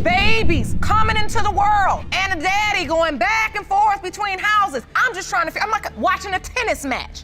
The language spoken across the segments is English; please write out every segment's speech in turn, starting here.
babies coming into the world and a daddy going back and forth between houses. I'm just trying to figure, I'm like watching a tennis match.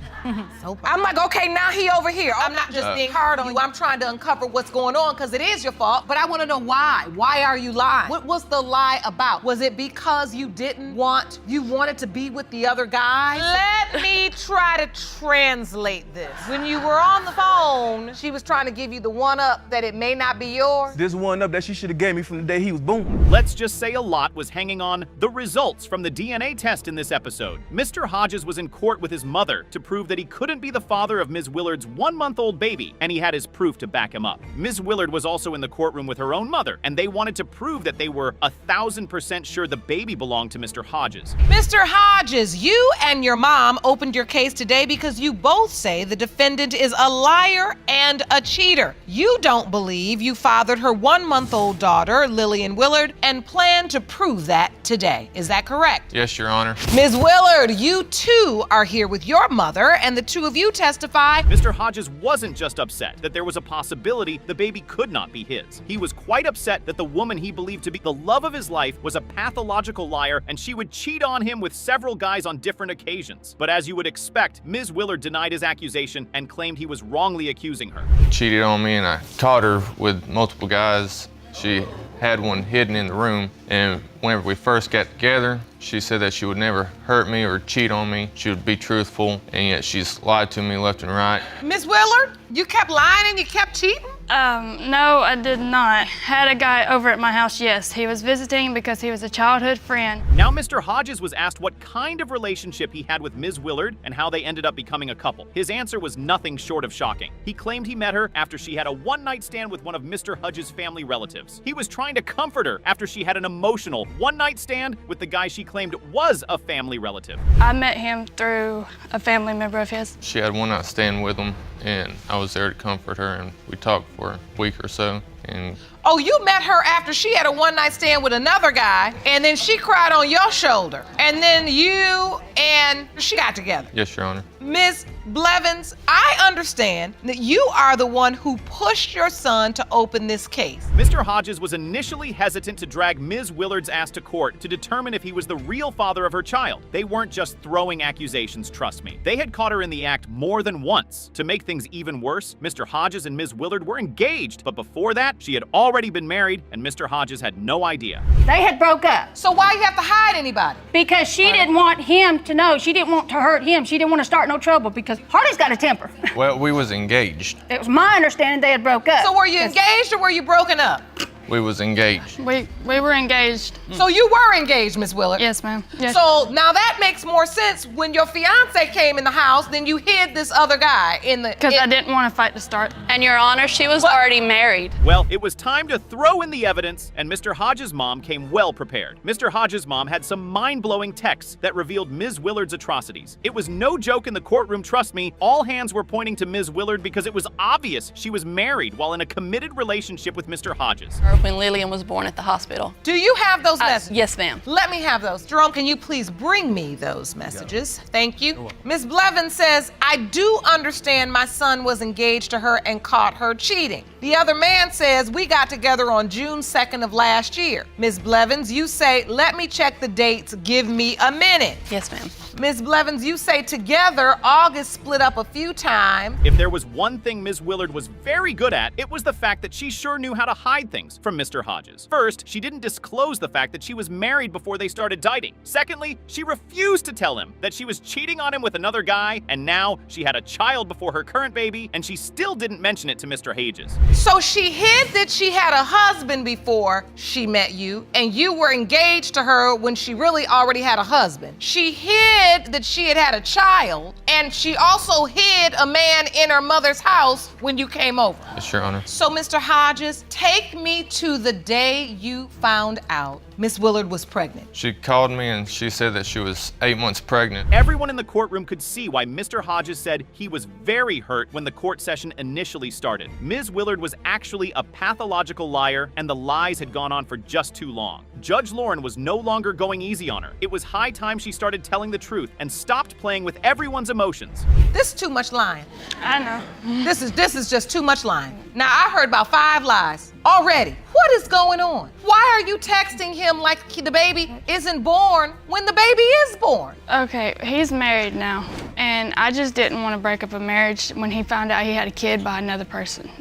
So I'm like, okay, now he over here. I'm not just being hard on you. I'm trying to uncover what's going on because it is your fault, but I want to know why. Why are you lying? What was the lie about? Was it because you wanted to be with the other guy? Let me try to translate this. When you were on the phone, she was trying to give you the one-up that it may not be yours. This one-up that she should have gave me from the day he was born. Let's just say a lot was hanging on the results from the DNA test in this episode. Mr. Hodges was in court with his mother to prove that he couldn't be the father of Ms. Willard's 1-month-old baby, and he had his proof to back him up. Ms. Willard was also in the courtroom with her own mother, and they wanted to prove that they were 1,000% sure the baby belonged to Mr. Hodges. Mr. Hodges, you and your mom opened your case today because you both say the defendant is a liar and a cheater. You don't believe you fathered her 1-month-old daughter, Lillian Willard, and plan to prove that today. Is that correct? Yes, Your Honor. Ms. Willard, you too are here with your mother, and the two of you testify. Mr. Hodges wasn't just upset that there was a possibility the baby could not be his. He was quite upset that the woman he believed to be the love of his life was a pathological liar, and she would cheat on him with several guys on different occasions. But as you would expect, Ms. Willard denied his accusation and claimed he was wrongly accusing her. Cheated on me, and I caught her with multiple guys. She had one hidden in the room, and whenever we first got together, she said that she would never hurt me or cheat on me. She would be truthful, and yet she's lied to me left and right. Ms. Willard, you kept lying and you kept cheating? No, I did not. Had a guy over at my house, yes. He was visiting because he was a childhood friend. Now Mr. Hodges was asked what kind of relationship he had with Ms. Willard and how they ended up becoming a couple. His answer was nothing short of shocking. He claimed he met her after she had a one-night stand with one of Mr. Hodges' family relatives. He was trying to comfort her after she had an emotional one-night stand with the guy she claimed was a family relative. I met him through a family member of his. She had one night stand with him, and I was there to comfort her, and we talked for a week or so. And oh, you met her after she had a one-night stand with another guy, and then she cried on your shoulder, and then you and she got together. yes, Your Honor. Ms. Blevins, I understand that you are the one who pushed your son to open this case. Mr. Hodges was initially hesitant to drag Ms. Willard's ass to court to determine if he was the real father of her child. They weren't just throwing accusations, trust me. They had caught her in the act more than once. To make things even worse, Mr. Hodges and Ms. Willard were engaged, but before that, she had already been married, and Mr. Hodges had no idea. They had broke up. So why you have to hide anybody? Because she didn't want him to know. She didn't want to hurt him. She didn't want to start no trouble because Harley's got a temper. Well, we was engaged. It was my understanding they had broke up. So were you engaged or were you broken up? We was engaged. We were engaged. So you were engaged, Ms. Willard? Yes, ma'am. Yes. So now that makes more sense. When your fiance came in the house, then you hid this other guy in the... Because I didn't want to fight to start. And Your Honor, she was already married. Well, it was time to throw in the evidence, and Mr. Hodges' mom came well prepared. Mr. Hodges' mom had some mind-blowing texts that revealed Ms. Willard's atrocities. It was no joke in the courtroom, trust me. All hands were pointing to Ms. Willard because it was obvious she was married while in a committed relationship with Mr. Hodges. When Lillian was born at the hospital. Do you have those messages? Yes, ma'am. Let me have those. Jerome, can you please bring me those messages? Thank you. Ms. Blevins says, I do understand my son was engaged to her and caught her cheating. The other man says, we got together on June 2nd of last year. Ms. Blevins, you say, let me check the dates, give me a minute. Yes, ma'am. Ms. Blevins, you say together, August split up a few times. If there was one thing Ms. Willard was very good at, it was the fact that she sure knew how to hide things from Mr. Hodges. First, she didn't disclose the fact that she was married before they started dating. Secondly, she refused to tell him that she was cheating on him with another guy, and now she had a child before her current baby, and she still didn't mention it to Mr. Hodges. So she hid that she had a husband before she met you, and you were engaged to her when she really already had a husband. She hid that she had a child, and she also hid a man in her mother's house when you came over. Yes, Your Honor. So, Mr. Hodges, take me to the day you found out Miss Willard was pregnant. She called me and she said that she was 8 months pregnant. Everyone in the courtroom could see why Mr. Hodges said he was very hurt when the court session initially started. Ms. Willard was actually a pathological liar, and the lies had gone on for just too long. Judge Lauren was no longer going easy on her. It was high time she started telling the truth and stopped playing with everyone's emotions. This is too much lying. I know. This is just too much lying. Now, I heard about 5 lies already. What What is going on? Why are you texting him like the baby isn't born when the baby is born? Okay, he's married now, and I just didn't want to break up a marriage when he found out he had a kid by another person.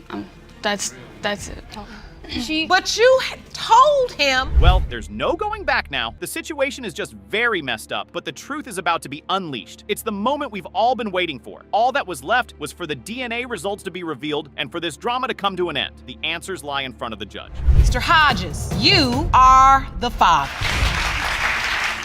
That's it. But you told him. Well, there's no going back now. The situation is just very messed up, but the truth is about to be unleashed. It's the moment we've all been waiting for. All that was left was for the DNA results to be revealed and for this drama to come to an end. The answers lie in front of the judge. Mr. Hodges, you are the father.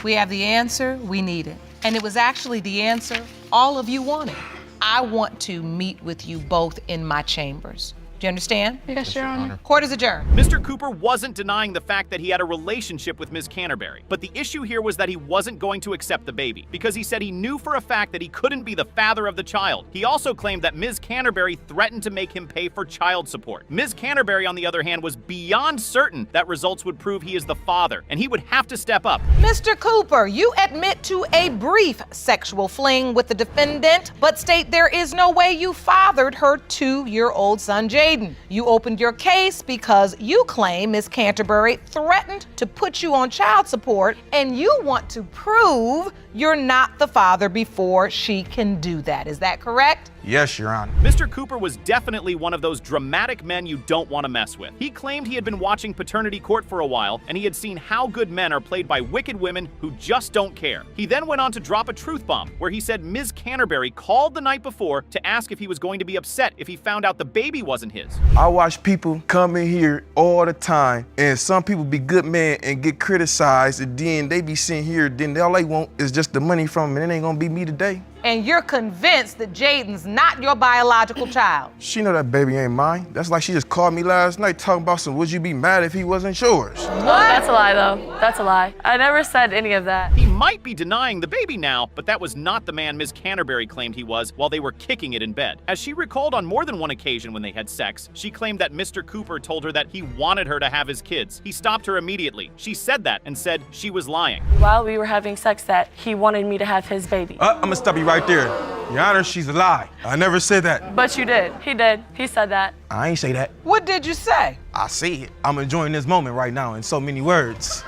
We have the answer we needed. And it was actually the answer all of you wanted. I want to meet with you both in my chambers. Do you understand? Yes, Your Honor. Court is adjourned. Mr. Cooper wasn't denying the fact that he had a relationship with Ms. Canterbury, but the issue here was that he wasn't going to accept the baby because he said he knew for a fact that he couldn't be the father of the child. He also claimed that Ms. Canterbury threatened to make him pay for child support. Ms. Canterbury, on the other hand, was beyond certain that results would prove he is the father, and he would have to step up. Mr. Cooper, you admit to a brief sexual fling with the defendant, but state there is no way you fathered her 2-year-old son, Jaden. You opened your case because you claim Ms. Canterbury threatened to put you on child support, and you want to prove you're not the father before she can do that. Is that correct? Yes, Your Honor. Mr. Cooper was definitely one of those dramatic men you don't want to mess with. He claimed he had been watching Paternity Court for a while, and he had seen how good men are played by wicked women who just don't care. He then went on to drop a truth bomb, where he said Ms. Canterbury called the night before to ask if he was going to be upset if he found out the baby wasn't his. I watch people come in here all the time, and some people be good men and get criticized, and then they be sitting here, then all they want is just the money from them, and it ain't gonna be me today. And you're convinced that Jaden's not your biological child. She know that baby ain't mine. That's like she just called me last night talking about some, would you be mad if he wasn't yours? Oh, that's a lie, though. That's a lie. I never said any of that. He might be denying the baby now, but that was not the man Ms. Canterbury claimed he was while they were kicking it in bed. As she recalled on more than one occasion when they had sex, she claimed that Mr. Cooper told her that he wanted her to have his kids. He stopped her immediately. She said that and said she was lying. While we were having sex, that he wanted me to have his baby. I'm gonna stop you right there. Your Honor, she's a lie. I never said that. But you did. He did. He said that. I ain't say that. What did you say? I see it. I'm enjoying this moment right now in so many words.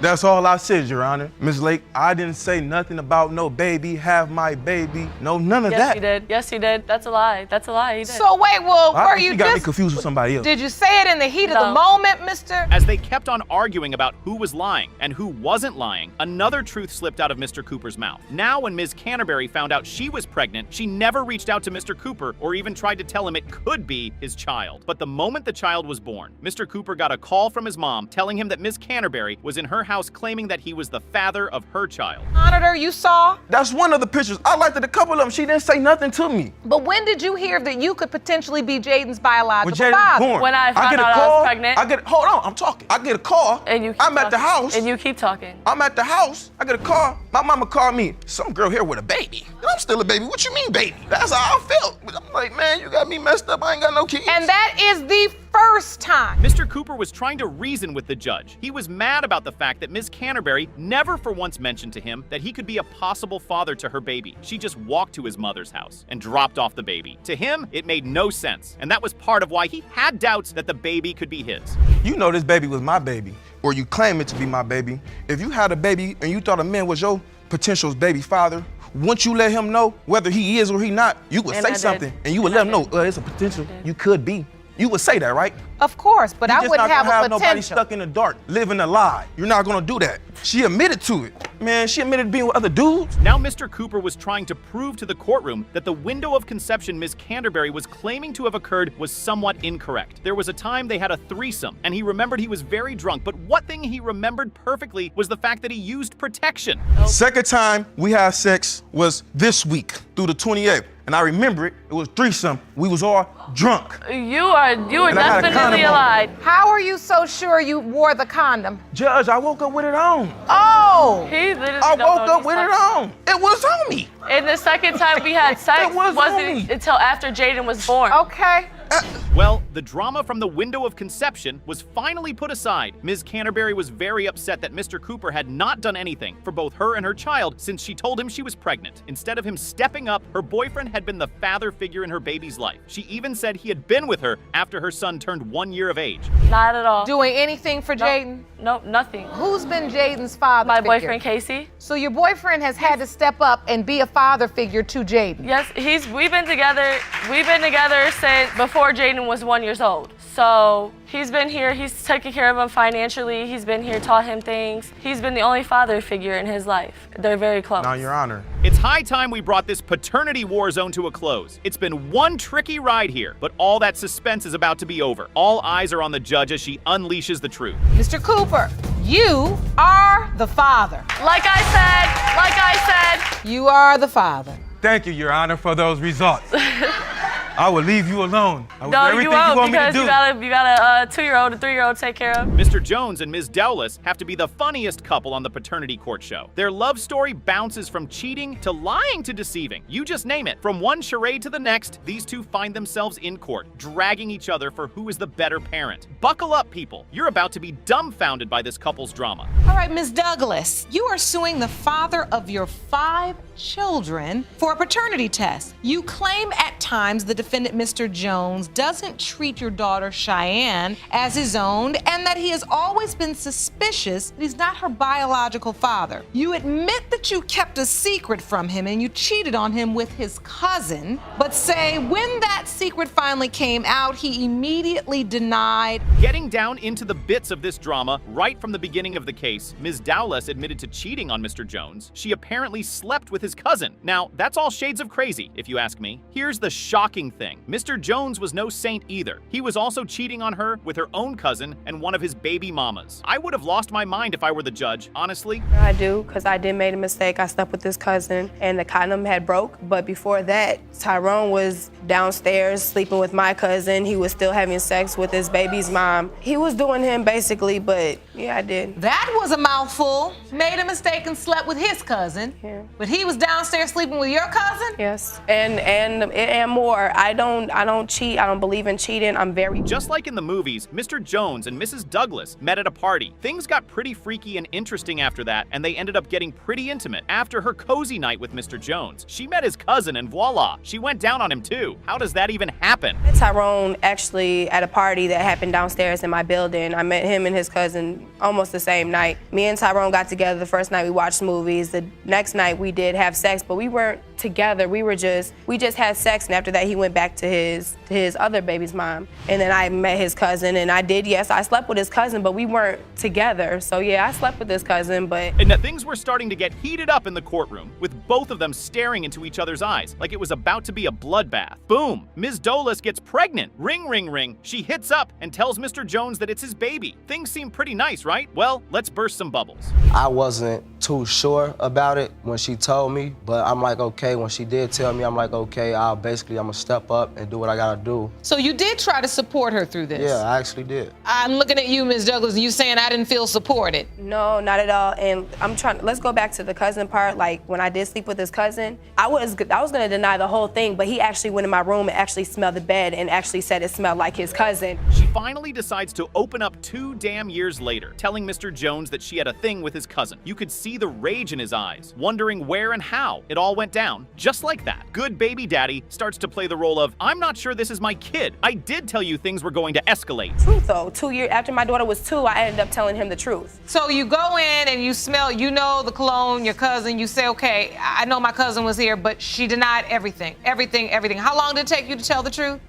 That's all I said, Your Honor. Ms. Lake, I didn't say nothing about no baby, have my baby. No, none of that. Yes, you did. Yes, you did. That's a lie. That's a lie. He did. So wait, well, I were think you she got me just... confused with somebody else. Did you say it in the heat of the No. moment, mister? As they kept on arguing about who was lying and who wasn't lying, another truth slipped out of Mr. Cooper's mouth. Now, when Ms. Canterbury found out she was pregnant, she never reached out to Mr. Cooper or even tried to tell him it could be his child. But the moment the child was born, Mr. Cooper got a call from his mom telling him that Ms. Canterbury was in her house claiming that he was the father of her child. Monitor, you saw? That's one of the pictures. I liked it, a couple of them. She didn't say nothing to me. But when did you hear that you could potentially be Jaden's biological When Jaden was father? born, When I found get a out I was call, pregnant. hold on, I'm talking. I get a call. And you keep I'm at the talking. house. And you keep talking. I'm at the house. I get a call. My mama called me. Some girl here with a baby. And I'm still a baby. What you mean, baby? That's how I felt. I'm like, man, you got me messed up. I ain't got no kids. And that is the first time. Mr. Cooper was trying to reason with the judge. He was mad about the fact that Ms. Canterbury never for once mentioned to him that he could be a possible father to her baby. She just walked to his mother's house and dropped off the baby. To him, it made no sense, and that was part of why he had doubts that the baby could be his. You know this baby was my baby, or you claim it to be my baby. If you had a baby and you thought a man was your potential baby father, once you let him know whether he is or he not, you would And say I did. something, and you would let him know it's a potential. You could be. You would say that, right? Of course, but I You're just wouldn't not have gonna a have nobody potential. stuck in the dark, living a lie. You're not gonna do that. She admitted to it. Man, she admitted to being with other dudes. Now Mr. Cooper was trying to prove to the courtroom that the window of conception Ms. Canterbury was claiming to have occurred was somewhat incorrect. There was a time they had a threesome, and he remembered he was very drunk, but one thing he remembered perfectly was the fact that he used protection. Second time we had sex was this week through the 28th. And I remember it was threesome. We was all drunk. You are And I had a definitely condom a on. lie. How are you so sure you wore the condom? Judge, I woke up with it on. Oh! He literally I don't know woke what up he's with it talking on. It was on me. And the second time we had sex It was on me. wasn't until after Jaden was born. Okay. Well, The drama from the window of conception was finally put aside. Ms. Canterbury was very upset that Mr. Cooper had not done anything for both her and her child since she told him she was pregnant. Instead of him stepping up, her boyfriend had been the father figure in her baby's life. She even said he had been with her after her son turned 1 year of age. Not at all. Doing anything for Jaden? Nope, nothing. Who's been Jaden's father My figure? boyfriend, Casey. So your boyfriend has had to step up and be a father figure to Jaden? Yes, we've been together since before Jaden was 1 year old. So he's been here, he's taken care of him financially, he's been here, taught him things. He's been the only father figure in his life. They're very close. Now, Your Honor. It's high time we brought this paternity war zone to a close. It's been one tricky ride here, but all that suspense is about to be over. All eyes are on the judge as she unleashes the truth. Mr. Cooper, you are the father. Like I said, You are the father. Thank you, Your Honor, for those results. I will leave you alone. I will do no, everything you won't want me to because do. you got a 2-year-old, a 3-year-old to take care of. Mr. Jones and Ms. Dowless have to be the funniest couple on the paternity court show. Their love story bounces from cheating to lying to deceiving. You just name it. From one charade to the next, these two find themselves in court, dragging each other for who is the better parent. Buckle up, people. You're about to be dumbfounded by this couple's drama. All right, Ms. Douglas, you are suing the father of your 5 children for a paternity test. You claim at times the defendant, Mr. Jones, doesn't treat your daughter, Cheyenne, as his own, and that he has always been suspicious that he's not her biological father. You admit that you kept a secret from him and you cheated on him with his cousin, but say when that secret finally came out, he immediately denied. Getting down into the bits of this drama, right from the beginning of the case, Ms. Dowless admitted to cheating on Mr. Jones. She apparently slept with his cousin. Now, that's all shades of crazy, if you ask me. Here's the shocking thing. Mr. Jones was no saint either. He was also cheating on her with her own cousin and one of his baby mamas. I would have lost my mind if I were the judge, honestly. I do, because I did make a mistake. I slept with this cousin and the condom had broke. But before that, Tyrone was downstairs sleeping with my cousin. He was still having sex with his baby's mom. He was doing him basically, but yeah, I did. That was a mouthful. Made a mistake and slept with his cousin. Yeah. But he was downstairs sleeping with your cousin? Yes, and more. I don't cheat. I don't believe in cheating. I'm very... Just like in the movies, Mr. Jones and Mrs. Douglas met at a party. Things got pretty freaky and interesting after that, and they ended up getting pretty intimate. After her cozy night with Mr. Jones, she met his cousin, and voila, she went down on him too. How does that even happen? I met Tyrone actually at a party that happened downstairs in my building. I met him and his cousin almost the same night. Me and Tyrone got together the first night we watched movies. The next night we did have sex, but we weren't together. We just had sex, and after that he went back to his other baby's mom. And then I met his cousin, and I slept with his cousin, but we weren't together. So yeah, I slept with his cousin, but... And that things were starting to get heated up in the courtroom, with both of them staring into each other's eyes, like it was about to be a bloodbath. Boom! Ms. Dowless gets pregnant. Ring, ring, ring. She hits up and tells Mr. Jones that it's his baby. Things seem pretty nice, right? Well, let's burst some bubbles. I wasn't too sure about it when she told me, but I'm like, okay, when she did tell me, I'm like, okay, I'm gonna step up and do what I gotta do. So you did try to support her through this? Yeah, I actually did. I'm looking at you, Ms. Douglas, and you saying I didn't feel supported. No, not at all. And let's go back to the cousin part. Like, when I did sleep with his cousin, I was gonna deny the whole thing, but he actually went in my room and actually smelled the bed and actually said it smelled like his cousin. She finally decides to open up 2 damn years later, telling Mr. Jones that she had a thing with his cousin. You could see the rage in his eyes, wondering where and how it all went down. Just like that, good baby daddy starts to play the role of, I'm not sure this is my kid. I did tell you things were going to escalate. Truth though, 2 years after my daughter was 2, I ended up telling him the truth. So you go in and you smell, you know the cologne, your cousin, you say, okay, I know my cousin was here, but she denied everything. How long did it take you to tell the truth?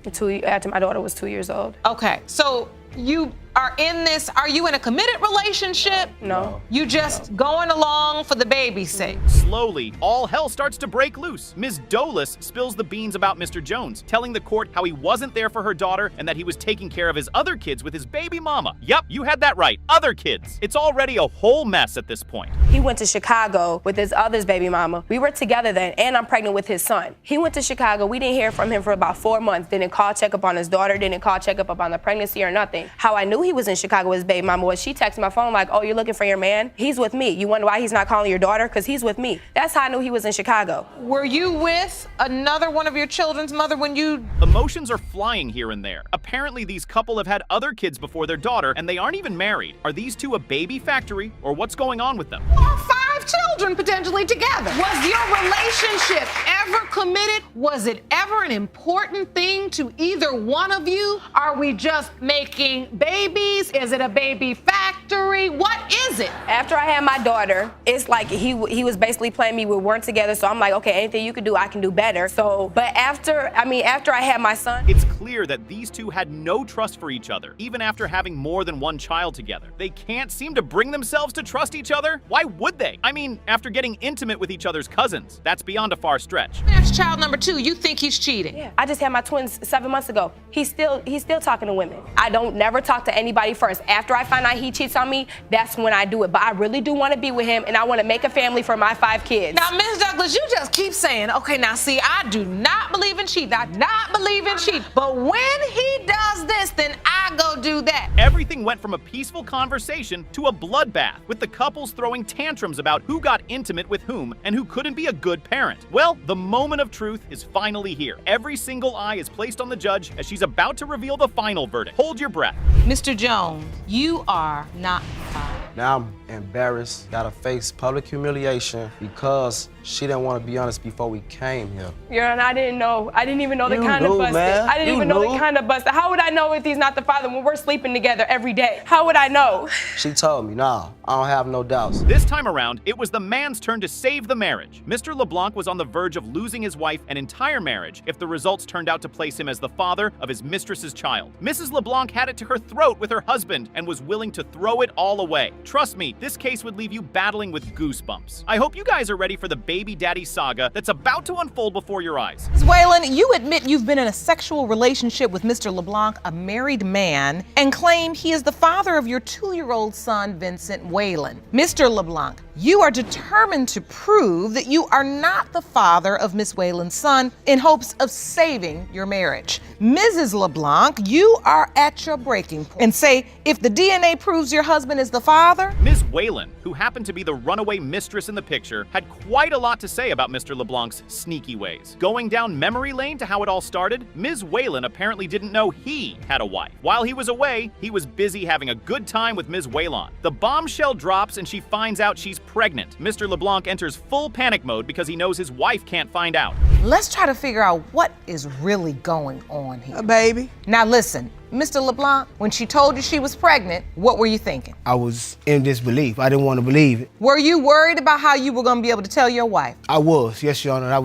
After my daughter was 2 years old. Okay, so you are in this, are you in a committed relationship? No. You just going along for the baby's sake? Slowly, all hell starts to break loose. Ms. Dowless spills the beans about Mr. Jones, telling the court how he wasn't there for her daughter and that he was taking care of his other kids with his baby mama. Yep, you had that right, other kids. It's already a whole mess at this point. He went to Chicago with his other's baby mama. We were together then, and I'm pregnant with his son. He went to Chicago. We didn't hear from him for about 4 months. Didn't call check up on his daughter, didn't call check up on the pregnancy or nothing. How I knew he he was in Chicago with his baby mama was she texted my phone like, oh, you're looking for your man? He's with me. You wonder why he's not calling your daughter? Because he's with me. That's how I knew he was in Chicago. Were you with another one of your children's mother when you... Emotions are flying here and there. Apparently, these couple have had other kids before their daughter, and they aren't even married. Are these two a baby factory, or what's going on with them? Well, 5 children potentially together. Was your relationship ever committed? Was it ever an important thing to either one of you? Are we just making babies? Is it a baby factory? What is it? After I had my daughter, it's like he was basically playing me. We weren't together, so I'm like, okay, anything you can do, I can do better. So, but after I had my son, it's clear that these two had no trust for each other, even after having more than one child together. They can't seem to bring themselves to trust each other. Why would they? I mean, after getting intimate with each other's cousins, that's beyond a far stretch. That's child number 2. You think he's cheating? Yeah. I just had my twins 7 months ago. He's still talking to women. I don't never talk to anybody first. After I find out he cheats on me, that's when I do it. But I really do want to be with him, and I want to make a family for my 5 kids. Now, Ms. Douglas, you just keep saying, okay, now see, I do not believe in cheating. I do not believe in cheating. But when he does this, then I go do that. Everything went from a peaceful conversation to a bloodbath, with the couples throwing tantrums about who got intimate with whom and who couldn't be a good parent. Well, the moment of truth is finally here. Every single eye is placed on the judge as she's about to reveal the final verdict. Hold your breath. Mr. Jones, you are not fired. Now I'm embarrassed, gotta face public humiliation because she didn't want to be honest before we came here. Your Honor, I didn't know. I didn't even know the kind of busted. Man. I didn't even know the kind of busted. How would I know if he's not the father when we're sleeping together every day? How would I know? She told me, nah, I don't have no doubts. This time around, it was the man's turn to save the marriage. Mr. LeBlanc was on the verge of losing his wife and entire marriage if the results turned out to place him as the father of his mistress's child. Mrs. LeBlanc had it to her throat with her husband and was willing to throw it all away. Trust me, this case would leave you battling with goosebumps. I hope you guys are ready for the baby daddy saga that's about to unfold before your eyes. Ms. Whalen, you admit you've been in a sexual relationship with Mr. LeBlanc, a married man, and claim he is the father of your 2-year-old son, Vincent Whalen. Mr. LeBlanc, you are determined to prove that you are not the father of Miss Whalen's son in hopes of saving your marriage. Mrs. LeBlanc, you are at your breaking point and say, if the DNA proves your husband is the father... Ms. Whalen, who happened to be the runaway mistress in the picture, had quite a lot to say about Mr. LeBlanc's sneaky ways. Going down memory lane to how it all started, Ms. Whalen apparently didn't know he had a wife. While he was away, he was busy having a good time with Ms. Whalen. The bombshell drops and she finds out she's pregnant. Mr. LeBlanc enters full panic mode because he knows his wife can't find out. Let's try to figure out what is really going on here. A baby. Now listen, Mr. LeBlanc, when she told you she was pregnant, what were you thinking? I was in disbelief. I didn't want to believe it. Were you worried about how you were going to be able to tell your wife? I was, yes, Your Honor. I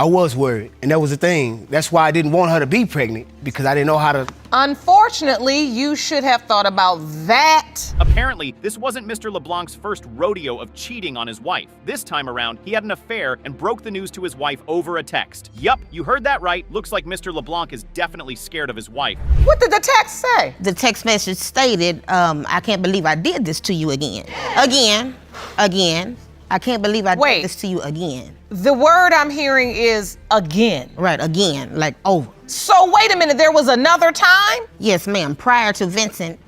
was worried, and that was the thing. That's why I didn't want her to be pregnant, because I didn't know how to... Unfortunately, you should have thought about that. Apparently, this wasn't Mr. LeBlanc's first rodeo of cheating on his wife. This time around, he had an affair and broke the news to his wife over a text. Yup, you heard that right. Looks like Mr. LeBlanc is definitely scared of his wife. What did the text say? The text message stated, I can't believe I did this to you again. Again. I can't believe I did this to you again. The word I'm hearing is again. Right, again, like over. So wait a minute, there was another time? Yes, ma'am. Prior to Vincent,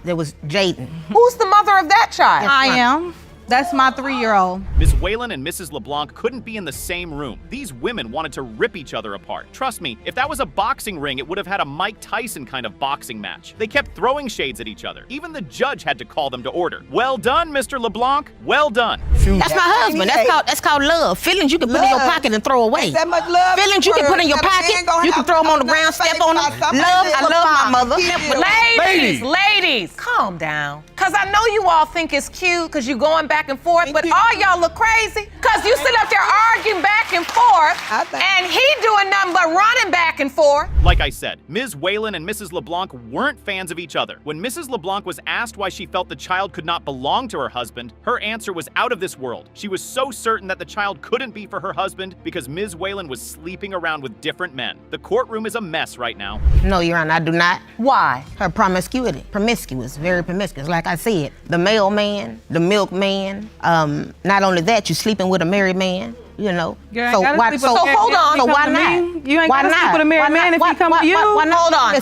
there was Jaden. Who's the mother of that child? I am. That's my 3-year-old. Ms. Whalen and Mrs. LeBlanc couldn't be in the same room. These women wanted to rip each other apart. Trust me, if that was a boxing ring, it would have had a Mike Tyson kind of boxing match. They kept throwing shades at each other. Even the judge had to call them to order. Well done, Mr. LeBlanc. Well done. That's my husband. That's called love. Feelings you can put in your pocket and throw away. That much love. Feelings you can put in your pocket. You can throw them on the ground, step on them. I love my mother. Ladies, calm down. Cause I know you all think it's cute cause you're going back and forth, but all y'all look crazy. Cause you sit up there arguing back and forth, and he doing nothing but running back and forth. Like I said, Ms. Whalen and Mrs. LeBlanc weren't fans of each other. When Mrs. LeBlanc was asked why she felt the child could not belong to her husband, her answer was out of this world. She was so certain that the child couldn't be for her husband because Ms. Whalen was sleeping around with different men. The courtroom is a mess right now. No, Your Honor, I do not. Why? Her promiscuity. Promiscuous, very promiscuous. Like I said, the mailman, the milkman. Not only that, you sleeping with a married man. You know, so hold on. So why not? You ain't gotta sleep with a married man if he come to you. Why not? Hold on.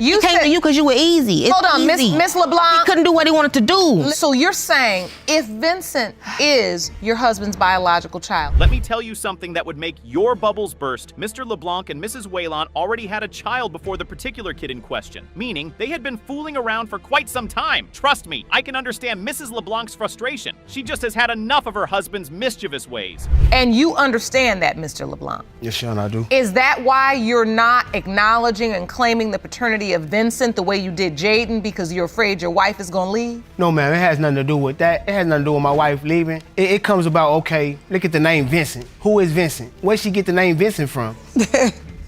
He came to you because you were easy. It's hold on, easy. Miss LeBlanc. He couldn't do what he wanted to do. So you're saying if Vincent is your husband's biological child. Let me tell you something that would make your bubbles burst. Mr. LeBlanc and Mrs. Whelan already had a child before the particular kid in question, meaning they had been fooling around for quite some time. Trust me, I can understand Mrs. LeBlanc's frustration. She just has had enough of her husband's mischievous ways. And you understand that, Mr. LeBlanc. Yes, Sean, I do. Is that why you're not acknowledging and claiming the paternity of Vincent the way you did Jaden, because you're afraid your wife is gonna leave? No, ma'am, it has nothing to do with that. It has nothing to do with my wife leaving. It comes about, okay, look at the name Vincent. Who is Vincent? Where'd she get the name Vincent from?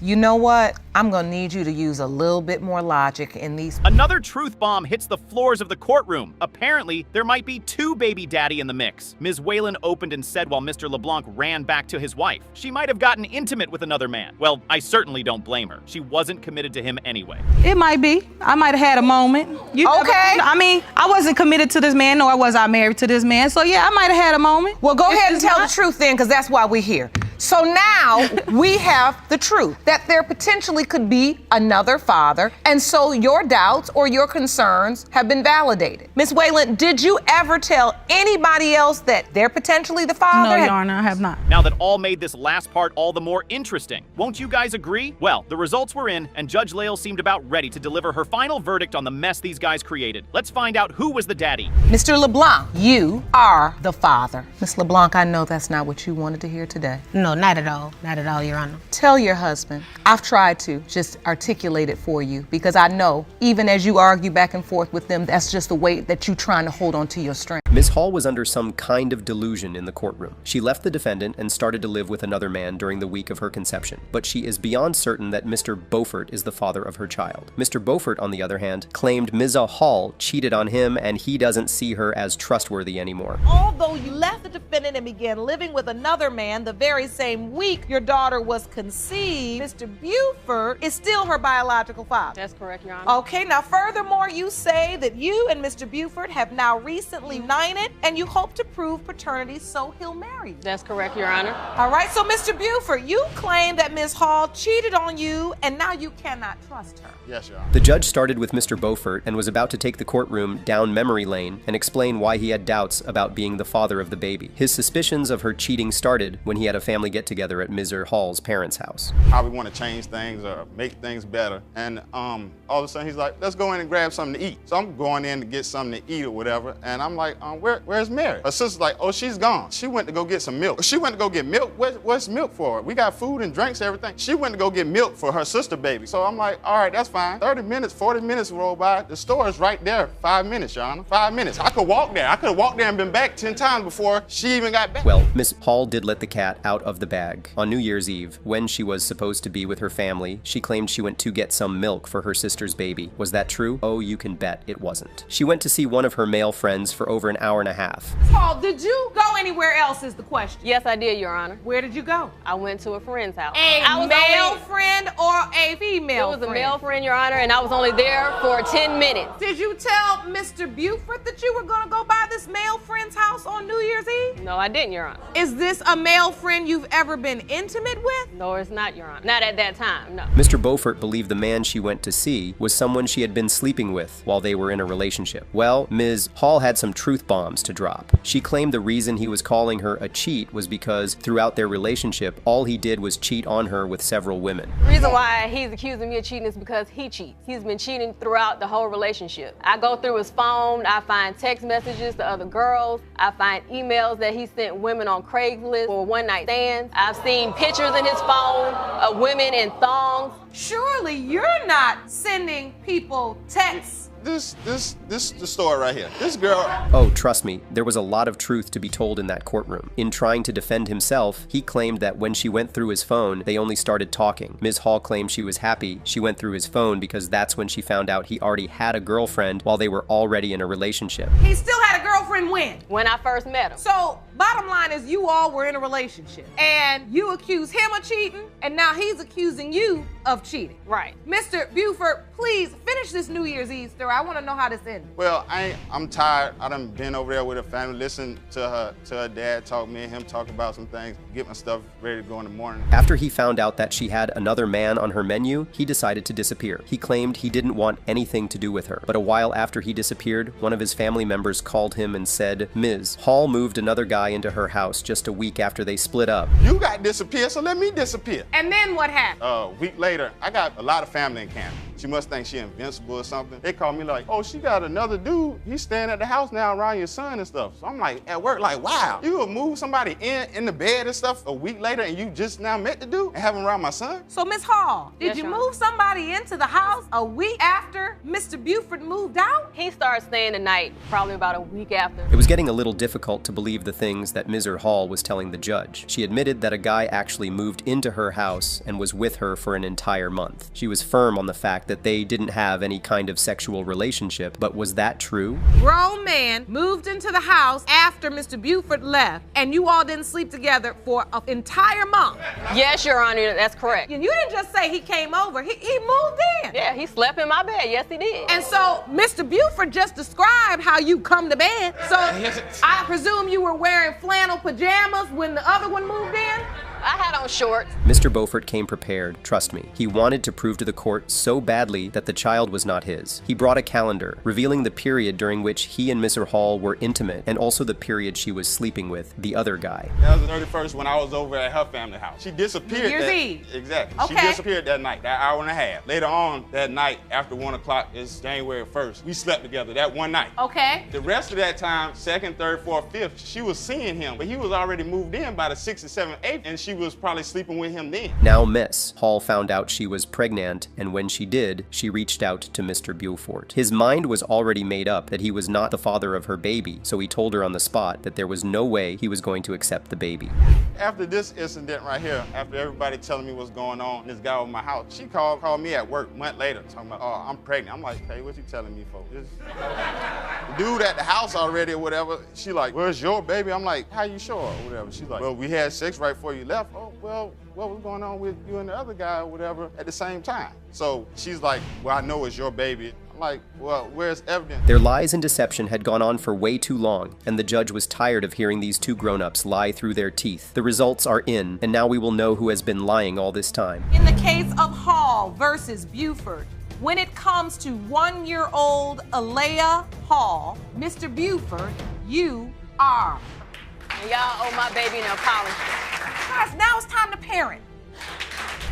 You know what? I'm gonna need you to use a little bit more logic in these. Another truth bomb hits the floors of the courtroom. Apparently, there might be two baby daddy in the mix. Ms. Whelan opened and said while Mr. LeBlanc ran back to his wife. She might have gotten intimate with another man. Well, I certainly don't blame her. She wasn't committed to him anyway. It might be. I might have had a moment. I mean, I wasn't committed to this man, nor was I married to this man. So yeah, I might have had a moment. Well, go ahead and tell the truth then, because that's why we're here. So now we have the truth that there potentially could be another father, and so your doubts or your concerns have been validated. Ms. Whelan, did you ever tell anybody else that they're potentially the father? No, Your Honor, I have not. Now that all made this last part all the more interesting, won't you guys agree? Well, the results were in, and Judge Lael seemed about ready to deliver her final verdict on the mess these guys created. Let's find out who was the daddy. Mr. LeBlanc, you are the father. Ms. LeBlanc, I know that's not what you wanted to hear today. No, not at all. Not at all, Your Honor. Tell your husband. I've tried to just articulate it for you because I know even as you argue back and forth with them, that's just the way that you're trying to hold on to your strength. Ms. Hall was under some kind of delusion in the courtroom. She left the defendant and started to live with another man during the week of her conception, but she is beyond certain that Mr. Beaufort is the father of her child. Mr. Beaufort, on the other hand, claimed Ms. Hall cheated on him and he doesn't see her as trustworthy anymore. Although you left the defendant and began living with another man the very same week your daughter was conceived, Mr. Beaufort is still her biological father. That's correct, Your Honor. Okay, now furthermore, you say that you and Mr. Beaufort have now recently united and you hope to prove paternity so he'll marry you. That's correct, Your Honor. All right, so Mr. Beaufort, you claim that Ms. Hall cheated on you and now you cannot trust her. Yes, Your Honor. The judge started with Mr. Beaufort and was about to take the courtroom down memory lane and explain why he had doubts about being the father of the baby. His suspicions of her cheating started when he had a family get-together at Ms. Hall's parents' house. How we want to change things or make things better. And all of a sudden he's like, let's go in and grab something to eat. So I'm going in to get something to eat or whatever. And I'm like, where's Mary? Her sister's like, oh, she's gone. She went to go get some milk. She went to go get milk? What's milk for? We got food and drinks, everything. She went to go get milk for her sister baby. So I'm like, all right, that's fine. 30 minutes, 40 minutes roll by. The store is right there. 5 minutes, Your Honor. 5 minutes. I could walk there. I could have walked there and been back 10 times before she even got back. Well, Ms. Hall did let the cat out of the bag. On New Year's Eve, when she was supposed to be with her family, she claimed she went to get some milk for her sister's baby. Was that true? Oh, you can bet it wasn't. She went to see one of her male friends for over an hour and a half. Paul, did you go anywhere else is the question? Yes, I did, Your Honor. Where did you go? I went to a friend's house. A male friend or a female friend? It was a male friend, Your Honor, and I was only there for 10 minutes. Did you tell Mr. Beaufort that you were going to go by this male friend's house on New Year's Eve? No, I didn't, Your Honor. Is this a male friend you've ever been intimate with? No, it's not, Your Honor. Not at that time, no. Mr. Beaufort believed the man she went to see was someone she had been sleeping with while they were in a relationship. Well, Ms. Hall had some truth bombs to drop. She claimed the reason he was calling her a cheat was because throughout their relationship, all he did was cheat on her with several women. The reason why he's accusing me of cheating is because he cheats. He's been cheating throughout the whole relationship. I go through his phone, I find text messages to other girls, I find emails that he sent women on Craigslist for one-night stands. I've seen pictures in his phone of women in thongs. Surely you're not sending people texts. This is the story right here. This girl. Oh, trust me, there was a lot of truth to be told in that courtroom. In trying to defend himself, he claimed that when she went through his phone, they only started talking. Ms. Hall claimed she was happy she went through his phone because that's when she found out he already had a girlfriend while they were already in a relationship. He still had a girlfriend when? When I first met him. So Bottom line is you all were in a relationship and you accuse him of cheating and now he's accusing you of cheating. Right. Mr. Buford, please finish this New Year's Eve story. I want to know how this ended. Well, I'm tired. I done been over there with her family, listen to her dad talk, me and him talk about some things, get my stuff ready to go in the morning. After he found out that she had another man on her menu, he decided to disappear. He claimed he didn't want anything to do with her. But a while after he disappeared, one of his family members called him and said, "Ms. Hall moved another guy into her house just a week after they split up." You got disappeared, so let me disappear. And then what happened? A week later, I got a lot of family in Canada. She must think she invincible or something. They called me like, oh, she got another dude. He's staying at the house now around your son and stuff. So I'm like, at work, like, wow, you would move somebody in the bed and stuff a week later and you just now met the dude and have him around my son? So, Miss Hall, did Yes, you Your move somebody into the house a week after Mr. Buford moved out? He started staying the night probably about a week after. It was getting a little difficult to believe the things that Ms. Hall was telling the judge. She admitted that a guy actually moved into her house and was with her for an entire month. She was firm on the fact that they didn't have any kind of sexual relationship, but was that true? Grown man moved into the house after Mr. Buford left, and you all didn't sleep together for an entire month. Yes, Your Honor, that's correct. And you didn't just say he came over, he moved in. Yeah, he slept in my bed. Yes, he did. And so Mr. Buford just described how you come to bed. So I presume you were wearing flannel pajamas when the other one moved in? I had on shorts. Mr. Beaufort came prepared, trust me. He wanted to prove to the court so badly that the child was not his. He brought a calendar, revealing the period during which he and Mr. Hall were intimate, and also the period she was sleeping with the other guy. That was the 31st when I was over at her family house. She disappeared. New Year's Eve. Exactly. Okay. She disappeared that night, that hour and a half. Later on that night, after 1 o'clock, it's January 1st. We slept together that one night. Okay. The rest of that time, 2nd, 3rd, 4th, 5th, she was seeing him, but he was already moved in by the 6th and 7th, 8th, and she was probably sleeping with him then. Now Miss Hall found out she was pregnant, and when she did, she reached out to Mr. Beaufort. His mind was already made up that he was not the father of her baby, so he told her on the spot that there was no way he was going to accept the baby. After this incident right here, after everybody telling me what's going on, this guy over my house, she called me at work a month later, talking about, oh, I'm pregnant. I'm like, hey, what you telling me for? This dude at the house already or whatever. She like, where's your baby? I'm like, how you sure or whatever? She's like, well, we had sex right before you left. Oh, well, what was going on with you and the other guy or whatever at the same time? So she's like, well, I know it's your baby. I'm like, well, where's evidence? Their lies and deception had gone on for way too long, and the judge was tired of hearing these two grown-ups lie through their teeth. The results are in, and now we will know who has been lying all this time. In the case of Hall versus Buford, when it comes to 1-year-old Alea Hall, Mr. Buford, you are. And y'all owe my baby an apology. Guys, now it's time to parent.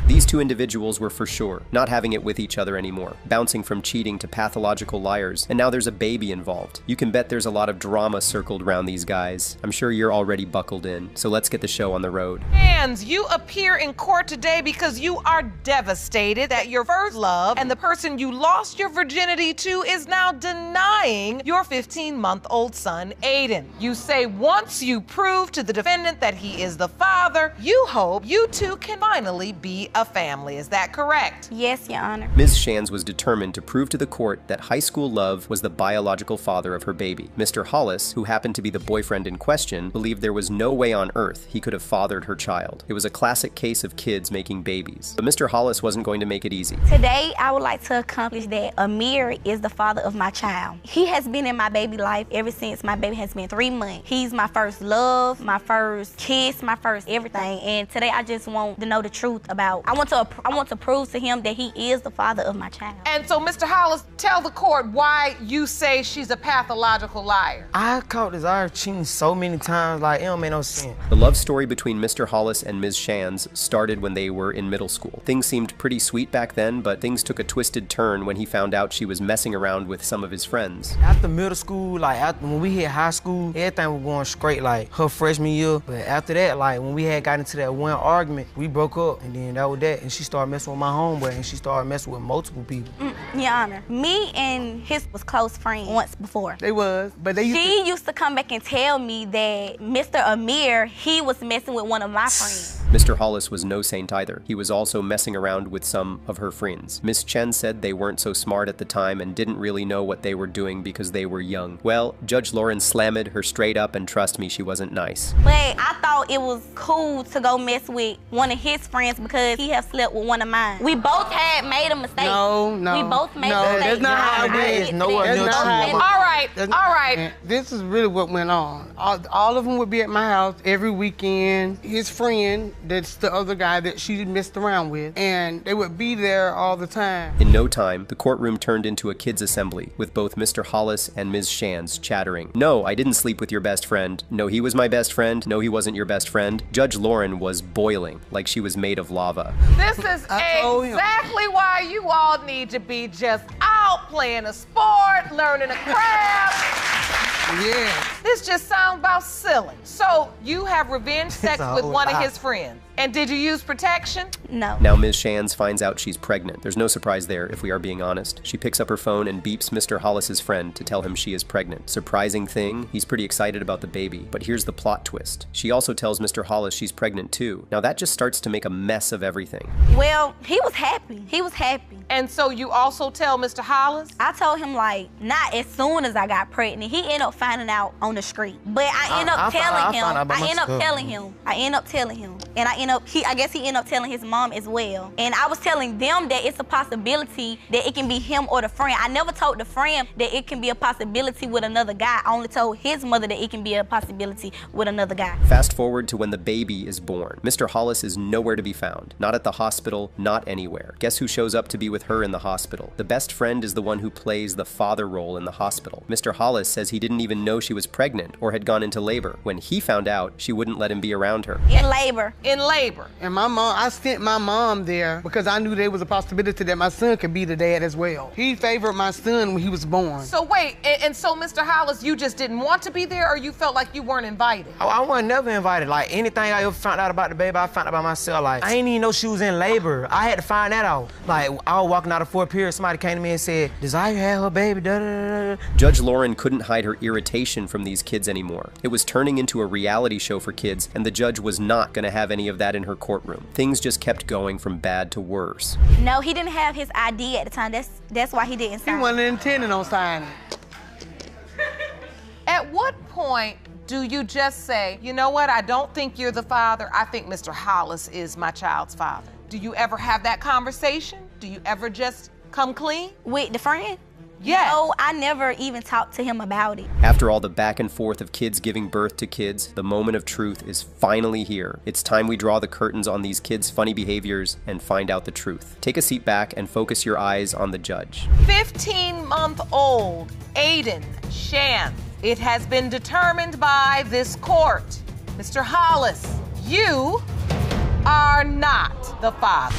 These two individuals were for sure not having it with each other anymore, bouncing from cheating to pathological liars, and now there's a baby involved. You can bet there's a lot of drama circled around these guys. I'm sure you're already buckled in, so let's get the show on the road. Hands, you appear in court today because you are devastated that your first love and the person you lost your virginity to is now denying your 15-month-old son, Aiden. You say once you prove to the defendant that he is the father, you hope you two can finally be a family. Is that correct? Yes, Your Honor. Ms. Shands was determined to prove to the court that high school love was the biological father of her baby. Mr. Hollis, who happened to be the boyfriend in question, believed there was no way on earth he could have fathered her child. It was a classic case of kids making babies. But Mr. Hollis wasn't going to make it easy. Today, I would like to accomplish that Amir is the father of my child. He has been in my baby life ever since my baby has been 3 months. He's my first love, my first kiss, my first everything. And today, I just want to know the truth about I want to prove to him that he is the father of my child. And so, Mr. Hollis, tell the court why you say she's a pathological liar. I caught this Irish cheating so many times, like, it don't make no sense. The love story between Mr. Hollis and Ms. Shands started when they were in middle school. Things seemed pretty sweet back then, but things took a twisted turn when he found out she was messing around with some of his friends. After middle school, like, when we hit high school, everything was going straight, like, her freshman year. But after that, like, when we had got into that one argument, we broke up, and then that was that. And she started messing with my homeboy, and she started messing with multiple people. Your Honor, me and his was close friends once before. They was, but they used to come back and tell me that Mr. Amir, he was messing with one of my friends. Mr. Hollis was no saint either. He was also messing around with some of her friends. Miss Chen said they weren't so smart at the time and didn't really know what they were doing because they were young. Well, Judge Lauren slammed her straight up, and trust me, she wasn't nice. But I thought it was cool to go mess with one of his friends because he have slept with one of mine. We both had made a mistake. No. We both made a mistake. That's not how it is. All right. This is really what went on. All of them would be at my house every weekend. His friend, that's the other guy that she messed around with, and they would be there all the time. In no time, the courtroom turned into a kids' assembly, with both Mr. Hollis and Ms. Shands chattering. No, I didn't sleep with your best friend. No, he was my best friend. No, he wasn't your best friend. Judge Lauren was boiling, like she was made of lava. This is exactly why you all need to be just out playing a sport, learning a craft. Yeah. This just sounds about silly. So you have revenge sex with one of his friends. And did you use protection? No. Now Ms. Shands finds out she's pregnant. There's no surprise there, if we are being honest. She picks up her phone and beeps Mr. Hollis's friend to tell him she is pregnant. Surprising thing, he's pretty excited about the baby. But here's the plot twist. She also tells Mr. Hollis she's pregnant too. Now that just starts to make a mess of everything. Well, he was happy. He was happy. And so you also tell Mr. Hollis? I told him, like, not as soon as I got pregnant. He ended up finding out on the street. But I ended up telling him. I ended up telling him. And I guess he ended up telling his mom as well. And I was telling them that it's a possibility that it can be him or the friend. I never told the friend that it can be a possibility with another guy. I only told his mother that it can be a possibility with another guy. Fast forward to when the baby is born. Mr. Hollis is nowhere to be found. Not at the hospital, not anywhere. Guess who shows up to be with her in the hospital? The best friend is the one who plays the father role in the hospital. Mr. Hollis says he didn't even know she was pregnant or had gone into labor. When he found out, she wouldn't let him be around her. In labor. And my mom, I sent my mom there because I knew there was a possibility that my son could be the dad as well. He favored my son when he was born. So wait, and so Mr. Hollis, you just didn't want to be there, or you felt like you weren't invited? I wasn't never invited. Like, anything I ever found out about the baby, I found out by myself. Like, I didn't even know she was in labor. I had to find that out. Like, I was walking out of Fort Pierce, somebody came to me and said, Desire had her baby, da-da-da-da. Judge Lauren couldn't hide her irritation from these kids anymore. It was turning into a reality show for kids, and the judge was not going to have any of that in her courtroom. Things just kept going from bad to worse. No, he didn't have his ID at the time. That's why he didn't sign. He wasn't intending on signing. At what point do you just say, you know what, I don't think you're the father, I think Mr. Hollis is my child's father? Do you ever have that conversation? Do you ever just come clean? With the friend? Yes. No, I never even talked to him about it. After all the back and forth of kids giving birth to kids, the moment of truth is finally here. It's time we draw the curtains on these kids' funny behaviors and find out the truth. Take a seat back and focus your eyes on the judge. 15-month-old Aiden Shan. It has been determined by this court, Mr. Hollis, you are not the father.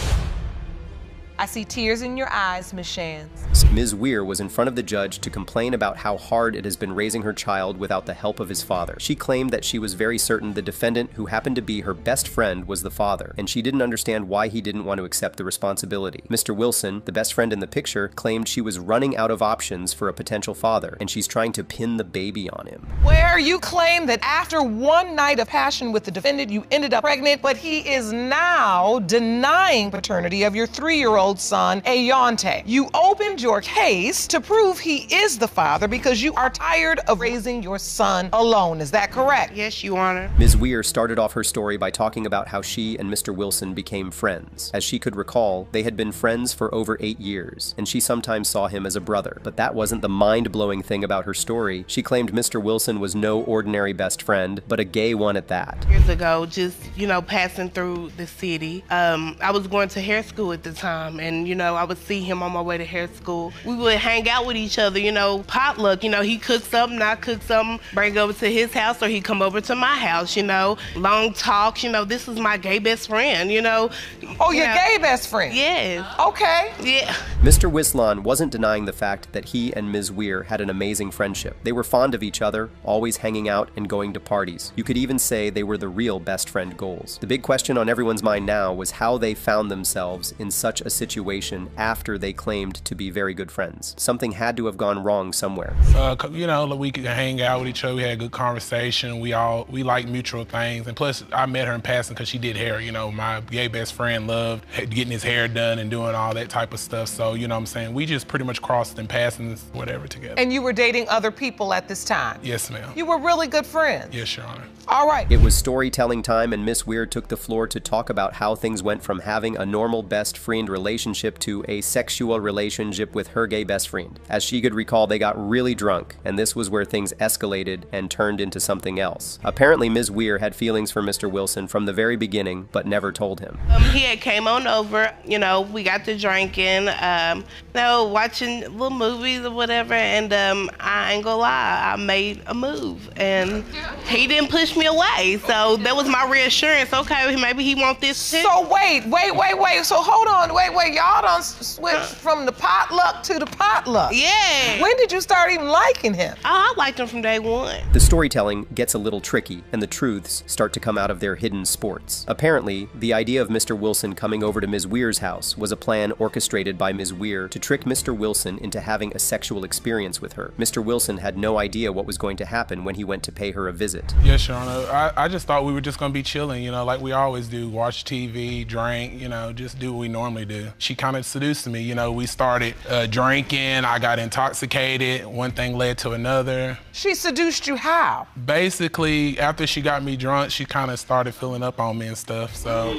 I see tears in your eyes, Ms. Shands. Ms. Weir was in front of the judge to complain about how hard it has been raising her child without the help of his father. She claimed that she was very certain the defendant, who happened to be her best friend, was the father, and she didn't understand why he didn't want to accept the responsibility. Mr. Wilson, the best friend in the picture, claimed she was running out of options for a potential father, and she's trying to pin the baby on him. Where you claim that after one night of passion with the defendant, you ended up pregnant, but he is now denying paternity of your 3-year-old son, Ayante. You opened your case to prove he is the father because you are tired of raising your son alone. Is that correct? Yes, Your Honor. Ms. Weir started off her story by talking about how she and Mr. Wilson became friends. As she could recall, they had been friends for over 8 years, and she sometimes saw him as a brother. But that wasn't the mind-blowing thing about her story. She claimed Mr. Wilson was no ordinary best friend, but a gay one at that. Years ago, just, passing through the city, I was going to hair school at the time, and, I would see him on my way to hair school. We would hang out with each other, potluck, he cooked something, I cooked something, bring it over to his house, or he'd come over to my house, long talks, this is my gay best friend, Oh, your gay best friend? Yes. Okay. Yeah. Mr. Wislon wasn't denying the fact that he and Ms. Weir had an amazing friendship. They were fond of each other, always hanging out and going to parties. You could even say they were the real best friend goals. The big question on everyone's mind now was how they found themselves in such a situation. situation after they claimed to be very good friends. Something had to have gone wrong somewhere. You know, we could hang out with each other. We had a good conversation. We like mutual things. And plus, I met her in passing because she did hair. You know, my gay best friend loved getting his hair done and doing all that type of stuff. So, you know what I'm saying? We just pretty much crossed in passing, whatever, together. And you were dating other people at this time? Yes, ma'am. You were really good friends? Yes, Your Honor. All right. It was storytelling time, and Miss Weir took the floor to talk about how things went from having a normal best friend relationship to a sexual relationship with her gay best friend. As she could recall, they got really drunk, and this was where things escalated and turned into something else. Apparently, Ms. Weir had feelings for Mr. Wilson from the very beginning, but never told him. He had came on over, you know, we got to drinking, watching little movies or whatever, and I ain't gonna lie, I made a move, and he didn't push me away, so that was my reassurance. Okay, maybe he want this too. So wait, so hold on, y'all done switched from the potluck to the potluck. Yeah. When did you start even liking him? Oh, I liked him from day one. The storytelling gets a little tricky, and the truths start to come out of their hidden sports. Apparently, the idea of Mr. Wilson coming over to Ms. Weir's house was a plan orchestrated by Ms. Weir to trick Mr. Wilson into having a sexual experience with her. Mr. Wilson had no idea what was going to happen when he went to pay her a visit. Yes, Your Honor. I just thought we were just gonna be chilling, you know, like we always do. Watch TV, drink, you know, just do what we normally do. She kind of seduced me, you know, we started drinking, I got intoxicated, one thing led to another. She seduced you how? Basically, after she got me drunk, she kind of started filling up on me and stuff, so.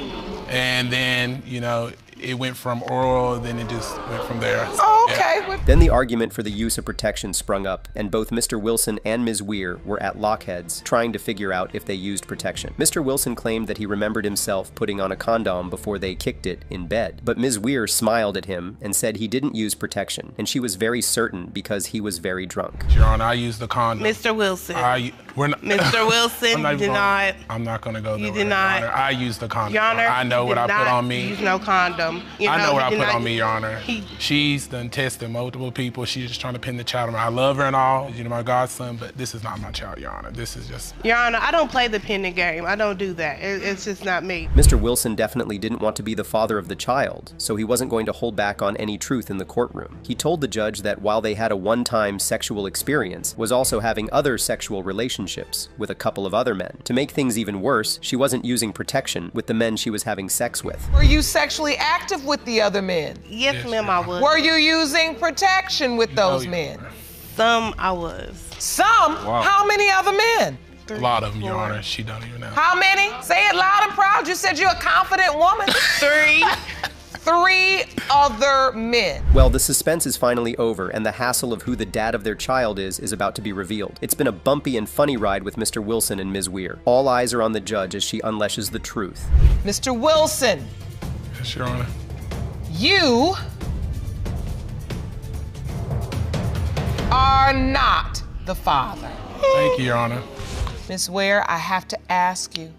And then, you know, it went from oral, then it just went from there. Oh, okay. Yeah. Then the argument for the use of protection sprung up, and both Mr. Wilson and Ms. Weir were at lockheads trying to figure out if they used protection. Mr. Wilson claimed that he remembered himself putting on a condom before they kicked it in bed, but Ms. Weir smiled at him and said he didn't use protection, and she was very certain because he was very drunk. Your Honor, I used the condom. Mr. Wilson. Mr. Wilson, you did not. I'm not gonna go there. You did not. Your Honor. I used the condom. Your Honor, I know what I put on me. Use no condom. I know what I put on me, Your Honor. She's done tested multiple people. She's just trying to pin the child on me. I love her and all, you know, my godson, but this is not my child, Your Honor. This is just... Your Honor, I don't play the pinning game. I don't do that. It's just not me. Mr. Wilson definitely didn't want to be the father of the child, so he wasn't going to hold back on any truth in the courtroom. He told the judge that while they had a one-time sexual experience, was also having other sexual relationships with a couple of other men. To make things even worse, she wasn't using protection with the men she was having sex with. Were you sexually active with the other men? Yes, ma'am, I was. Were you using protection with those men? Some I was. Some? Wow. How many other men? A lot of them, Your Honor. She don't even know. How many? Say it loud and proud. You said you're a confident woman. 3. 3 other men. Well, the suspense is finally over, and the hassle of who the dad of their child is about to be revealed. It's been a bumpy and funny ride with Mr. Wilson and Ms. Weir. All eyes are on the judge as she unleashes the truth. Mr. Wilson. Yes, Your Honor. You are not the father. Thank you, Your Honor. Miss Ware, I have to ask you.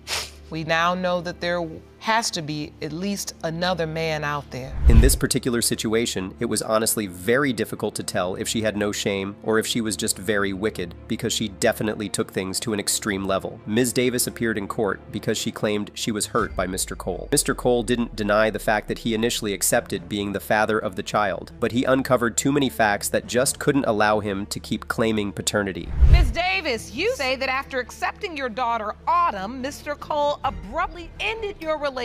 We now know that there has to be at least another man out there. In this particular situation, it was honestly very difficult to tell if she had no shame or if she was just very wicked, because she definitely took things to an extreme level. Ms. Davis appeared in court because she claimed she was hurt by Mr. Cole. Mr. Cole didn't deny the fact that he initially accepted being the father of the child, but he uncovered too many facts that just couldn't allow him to keep claiming paternity. Ms. Davis, you say that after accepting your daughter, Autumn, Mr. Cole abruptly ended your relationship.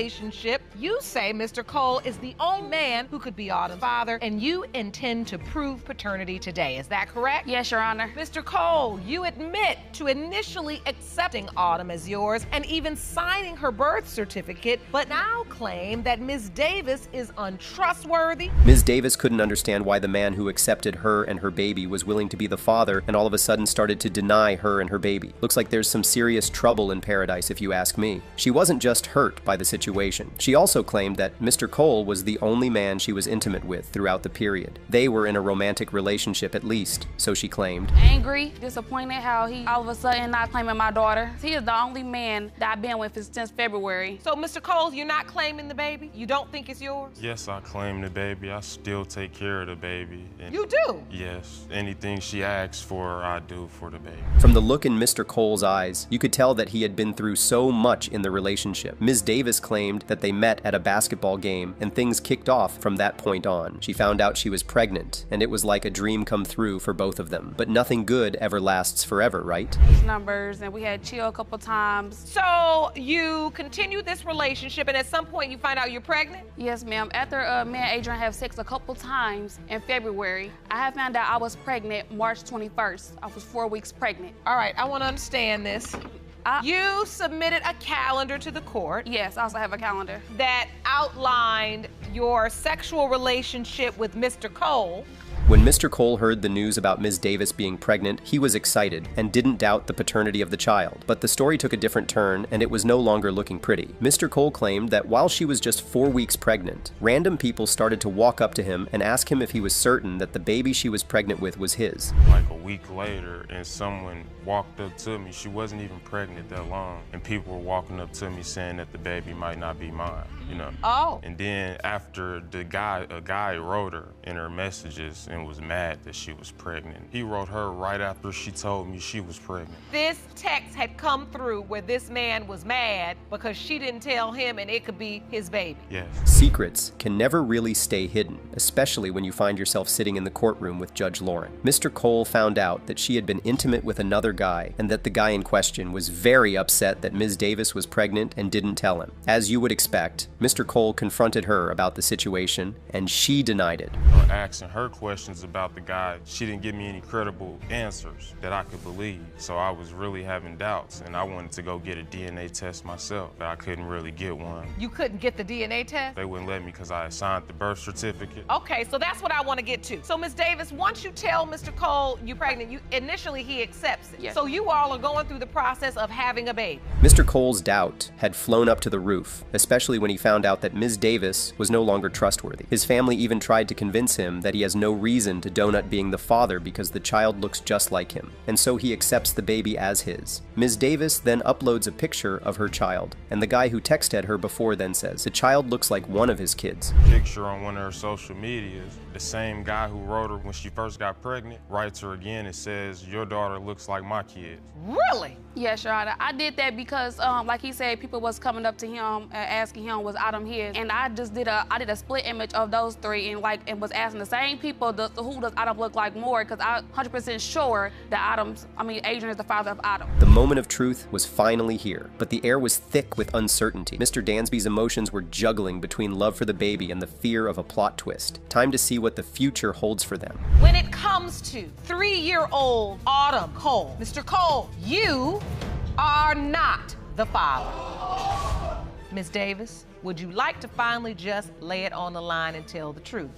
You say Mr. Cole is the only man who could be Autumn's father, and you intend to prove paternity today. Is that correct? Yes, Your Honor. Mr. Cole, you admit to initially accepting Autumn as yours and even signing her birth certificate, but now claim that Ms. Davis is untrustworthy. Ms. Davis couldn't understand why the man who accepted her and her baby was willing to be the father and all of a sudden started to deny her and her baby. Looks like there's some serious trouble in paradise, if you ask me. She wasn't just hurt by the situation. She also claimed that Mr. Cole was the only man she was intimate with throughout the period. They were in a romantic relationship at least, so she claimed. Angry, disappointed how he all of a sudden not claiming my daughter. He is the only man that I've been with since February. So, Mr. Cole, you're not claiming the baby? You don't think it's yours? Yes, I claim the baby. I still take care of the baby. And you do? Yes. Anything she asks for, I do for the baby. From the look in Mr. Cole's eyes, you could tell that he had been through so much in the relationship. Ms. Davis claimed that they met at a basketball game and things kicked off from that point on. She found out she was pregnant, and it was like a dream come through for both of them. But nothing good ever lasts forever, right? Numbers, and we had chill a couple times. So you continued this relationship, and at some point you find out you're pregnant? Yes, ma'am. After me and Adrian have sex a couple times in February, I have found out I was pregnant March 21st. I was 4 weeks pregnant. All right, I want to understand this. You submitted a calendar to the court. Yes, I also have a calendar. That outlined your sexual relationship with Mr. Cole. When Mr. Cole heard the news about Ms. Davis being pregnant, he was excited and didn't doubt the paternity of the child. But the story took a different turn, and it was no longer looking pretty. Mr. Cole claimed that while she was just 4 weeks pregnant, random people started to walk up to him and ask him if he was certain that the baby she was pregnant with was his. Like a week later, and someone walked up to me. She wasn't even pregnant that long, and people were walking up to me saying that the baby might not be mine, you know. Oh. And then after a guy wrote her in her messages and was mad that she was pregnant. He wrote her right after she told me she was pregnant. This text had come through where this man was mad because she didn't tell him and it could be his baby. Yes. Secrets can never really stay hidden, especially when you find yourself sitting in the courtroom with Judge Lauren. Mr. Cole found out that she had been intimate with another guy and that the guy in question was very upset that Ms. Davis was pregnant and didn't tell him. As you would expect, Mr. Cole confronted her about the situation and she denied it. Asking her questions about the guy, she didn't give me any credible answers that I could believe. So I was really having doubts, and I wanted to go get a DNA test myself, but I couldn't really get one. You couldn't get the DNA test? They wouldn't let me because I had signed the birth certificate. Okay, so that's what I want to get to. So, Ms. Davis, once you tell Mr. Cole you're pregnant, initially he accepts it. Yes. So you all are going through the process of having a baby. Mr. Cole's doubt had flown up to the roof, especially when he found out that Ms. Davis was no longer trustworthy. His family even tried to convince him that he has no reason to Donut being the father because the child looks just like him, and so he accepts the baby as his. Ms. Davis then uploads a picture of her child, and the guy who texted her before then says, the child looks like one of his kids. Picture on one of her social medias, the same guy who wrote her when she first got pregnant, writes her again and says, your daughter looks like my kids. Really? Yes, Your Honor. I did that because, like he said, people was coming up to him and asking him was Adam his, and I just did a split image of those three and was asking the same people who does Adam look like more, because I'm 100% sure that Adrian is the father of Adam. The moment of truth was finally here, but the air was thick with uncertainty. Mr. Dansby's emotions were juggling between love for the baby and the fear of a plot twist. Time to see what the future holds for them. When it comes to 3-year-old Autumn Cole, Mr. Cole, you are not the father. Ms. Davis, would you like to finally just lay it on the line and tell the truth?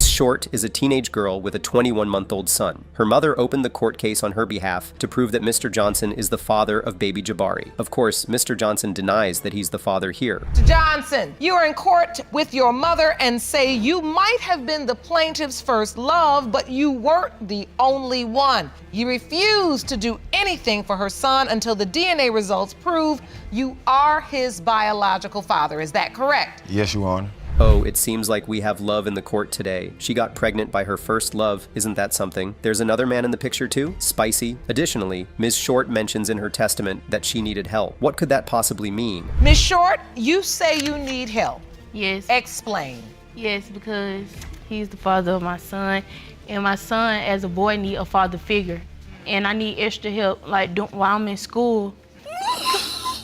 Short is a teenage girl with a 21-month-old son. Her mother opened the court case on her behalf to prove that Mr. Johnson is the father of baby Jabari. Of course, Mr. Johnson denies that he's the father here. Mr. Johnson, you are in court with your mother and say you might have been the plaintiff's first love, but you weren't the only one. You refused to do anything for her son until the DNA results prove you are his biological father. Is that correct? Yes, Your Honor. Oh, it seems like we have love in the court today. She got pregnant by her first love. Isn't that something? There's another man in the picture too? Spicy. Additionally, Ms. Short mentions in her testament that she needed help. What could that possibly mean? Ms. Short, you say you need help. Yes. Explain. Yes, because he's the father of my son, and my son as a boy need a father figure, and I need extra help like while I'm in school.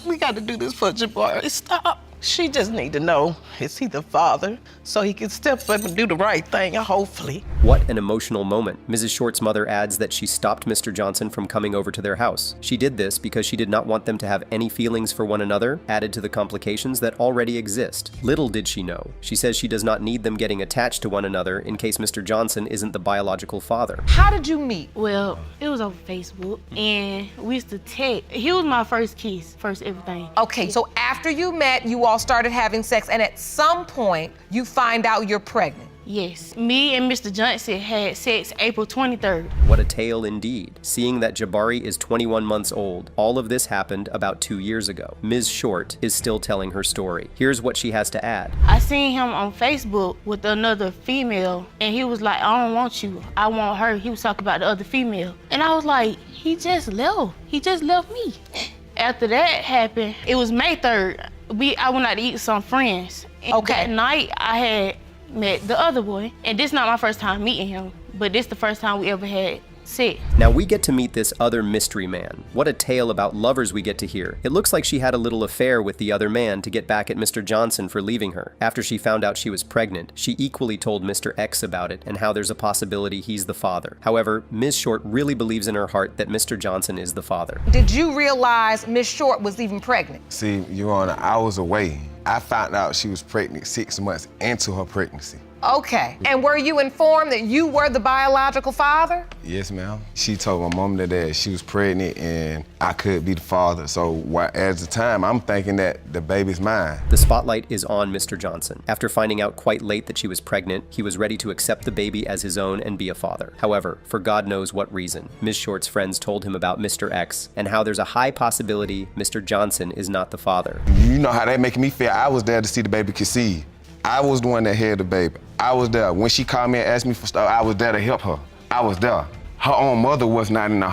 We got to do this for Jabari. Stop. She just need to know, is he the father? So he can step up and do the right thing, hopefully. What an emotional moment. Mrs. Short's mother adds that she stopped Mr. Johnson from coming over to their house. She did this because she did not want them to have any feelings for one another, added to the complications that already exist. Little did she know. She says she does not need them getting attached to one another in case Mr. Johnson isn't the biological father. How did you meet? Well, it was on Facebook, and we used to text. He was my first kiss, first everything. Okay, so after you met, you all started having sex, and at some point, you find out you're pregnant. Yes. Me and Mr. Johnson had sex April 23rd. What a tale indeed. Seeing that Jabari is 21 months old, all of this happened about 2 years ago. Ms. Short is still telling her story. Here's what she has to add. I seen him on Facebook with another female, and he was like, I don't want you, I want her. He was talking about the other female. And I was like, he just left. He just left me. After that happened, it was May 3rd. I went out to eat with some friends. And Okay. that night, I had met the other boy. And this is not my first time meeting him, but this is the first time we ever had sex. Now we get to meet this other mystery man. What a tale about lovers we get to hear. It looks like she had a little affair with the other man to get back at Mr. Johnson for leaving her. After she found out she was pregnant, she equally told Mr. X about it and how there's a possibility he's the father. However, Ms. Short really believes in her heart that Mr. Johnson is the father. Did you realize Miss Short was even pregnant? See, Your Honor, I was away. I found out she was pregnant 6 months into her pregnancy. Okay. And were you informed that you were the biological father? Yes, ma'am. She told my mom and dad she was pregnant and I could be the father. So at the time, I'm thinking that the baby's mine. The spotlight is on Mr. Johnson. After finding out quite late that she was pregnant, he was ready to accept the baby as his own and be a father. However, for God knows what reason, Ms. Short's friends told him about Mr. X and how there's a high possibility Mr. Johnson is not the father. You know how they making me feel. I was there to see the baby conceive. I was the one that had the baby. I was there. When she called me and asked me for stuff, I was there to help her. I was there. Her own mother was not in the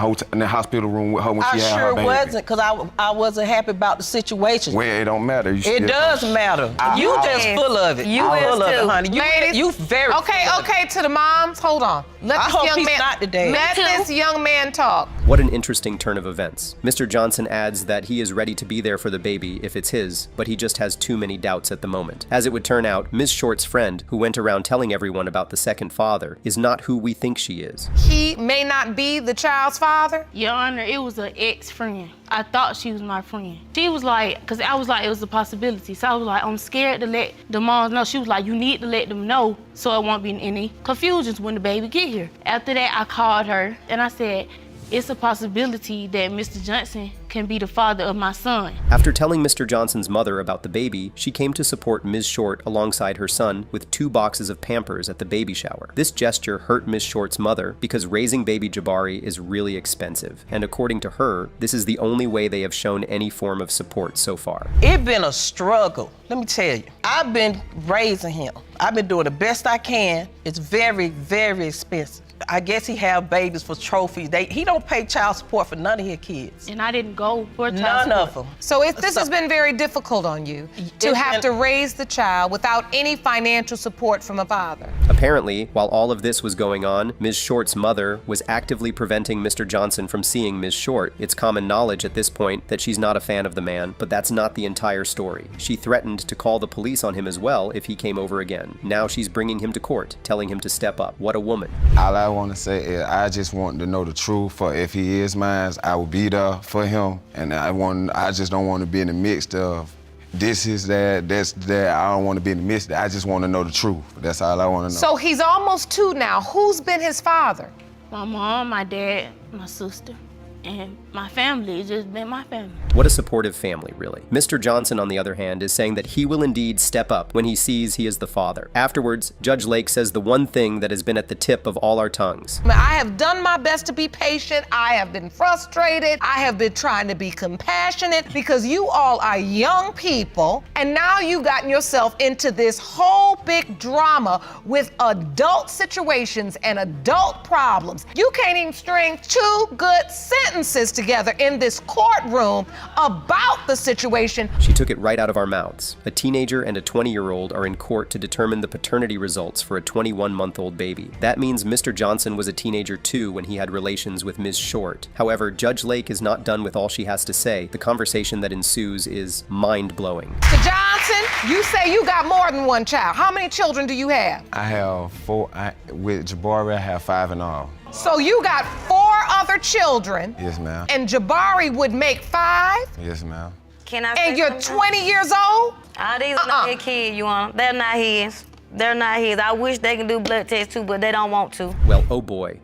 hospital room with her when she had her baby. I sure wasn't, because I wasn't happy about the situation. Well, it don't matter. It does matter. You just full of it. You full of it, honey. Ladies, You very okay, full of it. okay, to the moms, hold on. Let I this hope young he's man, not the dad. Let this young man talk. What an interesting turn of events. Mr. Johnson adds that he is ready to be there for the baby if it's his, but he just has too many doubts at the moment. As it would turn out, Ms. Short's friend, who went around telling everyone about the second father, is not who we think she is. He may not be the child's father? Your Honor, it was an ex-friend. I thought she was my friend. She was like, because I was like, it was a possibility. So I was like, I'm scared to let the moms know. She was like, you need to let them know so it won't be any confusions when the baby get here. After that, I called her and I said, it's a possibility that Mr. Johnson can be the father of my son. After telling Mr. Johnson's mother about the baby, she came to support Ms. Short alongside her son with 2 boxes of Pampers at the baby shower. This gesture hurt Ms. Short's mother because raising baby Jabari is really expensive, and according to her, this is the only way they have shown any form of support so far. It's been a struggle, let me tell you. I've been raising him. I've been doing the best I can. It's very, very expensive. I guess he have babies for trophies. He don't pay child support for none of his kids. And I didn't go for child None support. of them. So if this has been very difficult on you to have to raise the child without any financial support from a father. Apparently, while all of this was going on, Ms. Short's mother was actively preventing Mr. Johnson from seeing Ms. Short. It's common knowledge at this point that she's not a fan of the man, but that's not the entire story. She threatened to call the police on him as well if he came over again. Now she's bringing him to court, telling him to step up. What a woman. All I want to say is I just want to know the truth. For if he is mine, I will be there for him. And I just don't want to be in the midst of this is that, that's that. I don't want to be in the midst of that. I just want to know the truth. That's all I want to know. So he's almost 2 now. Who's been his father? My mom, my dad, my sister, and my family. It's just been my family. What a supportive family, really. Mr. Johnson, on the other hand, is saying that he will indeed step up when he sees he is the father. Afterwards, Judge Lake says the one thing that has been at the tip of all our tongues. I have done my best to be patient. I have been frustrated. I have been trying to be compassionate because you all are young people, and now you've gotten yourself into this whole big drama with adult situations and adult problems. You can't even string 2 good sentences together in this courtroom about the situation. She took it right out of our mouths. A teenager and a 20-year-old are in court to determine the paternity results for a 21-month-old baby. That means Mr. Johnson was a teenager too when he had relations with Ms. Short. However, Judge Lake is not done with all she has to say. The conversation that ensues is mind-blowing. Mr. Johnson, you say you got more than 1 child. How many children do you have? I have 4. With Jabari, I have 5 in all. So you got 4 other children. Yes, ma'am. And Jabari would make 5? Yes, ma'am. Can I And you're 20 years old? These are not his kids, you want. They're not his. They're not his. I wish they can do blood tests too, but they don't want to. Well, oh boy,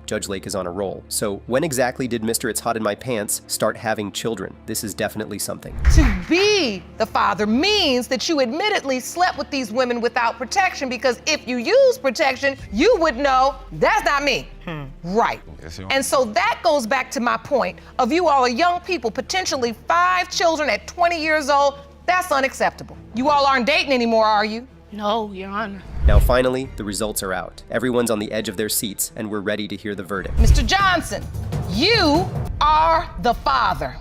Judge Lake is on a roll. So when exactly did Mr. It's Hot in My Pants start having children? This is definitely something. To be the father means that you admittedly slept with these women without protection, because if you use protection, you would know that's not me. Right. Yes, And so that goes back to my point of you all are young people, potentially 5 children at 20 years old. That's unacceptable. You all aren't dating anymore, are you? No, Your Honor. Now finally, the results are out. Everyone's on the edge of their seats and we're ready to hear the verdict. Mr. Johnson, you are the father.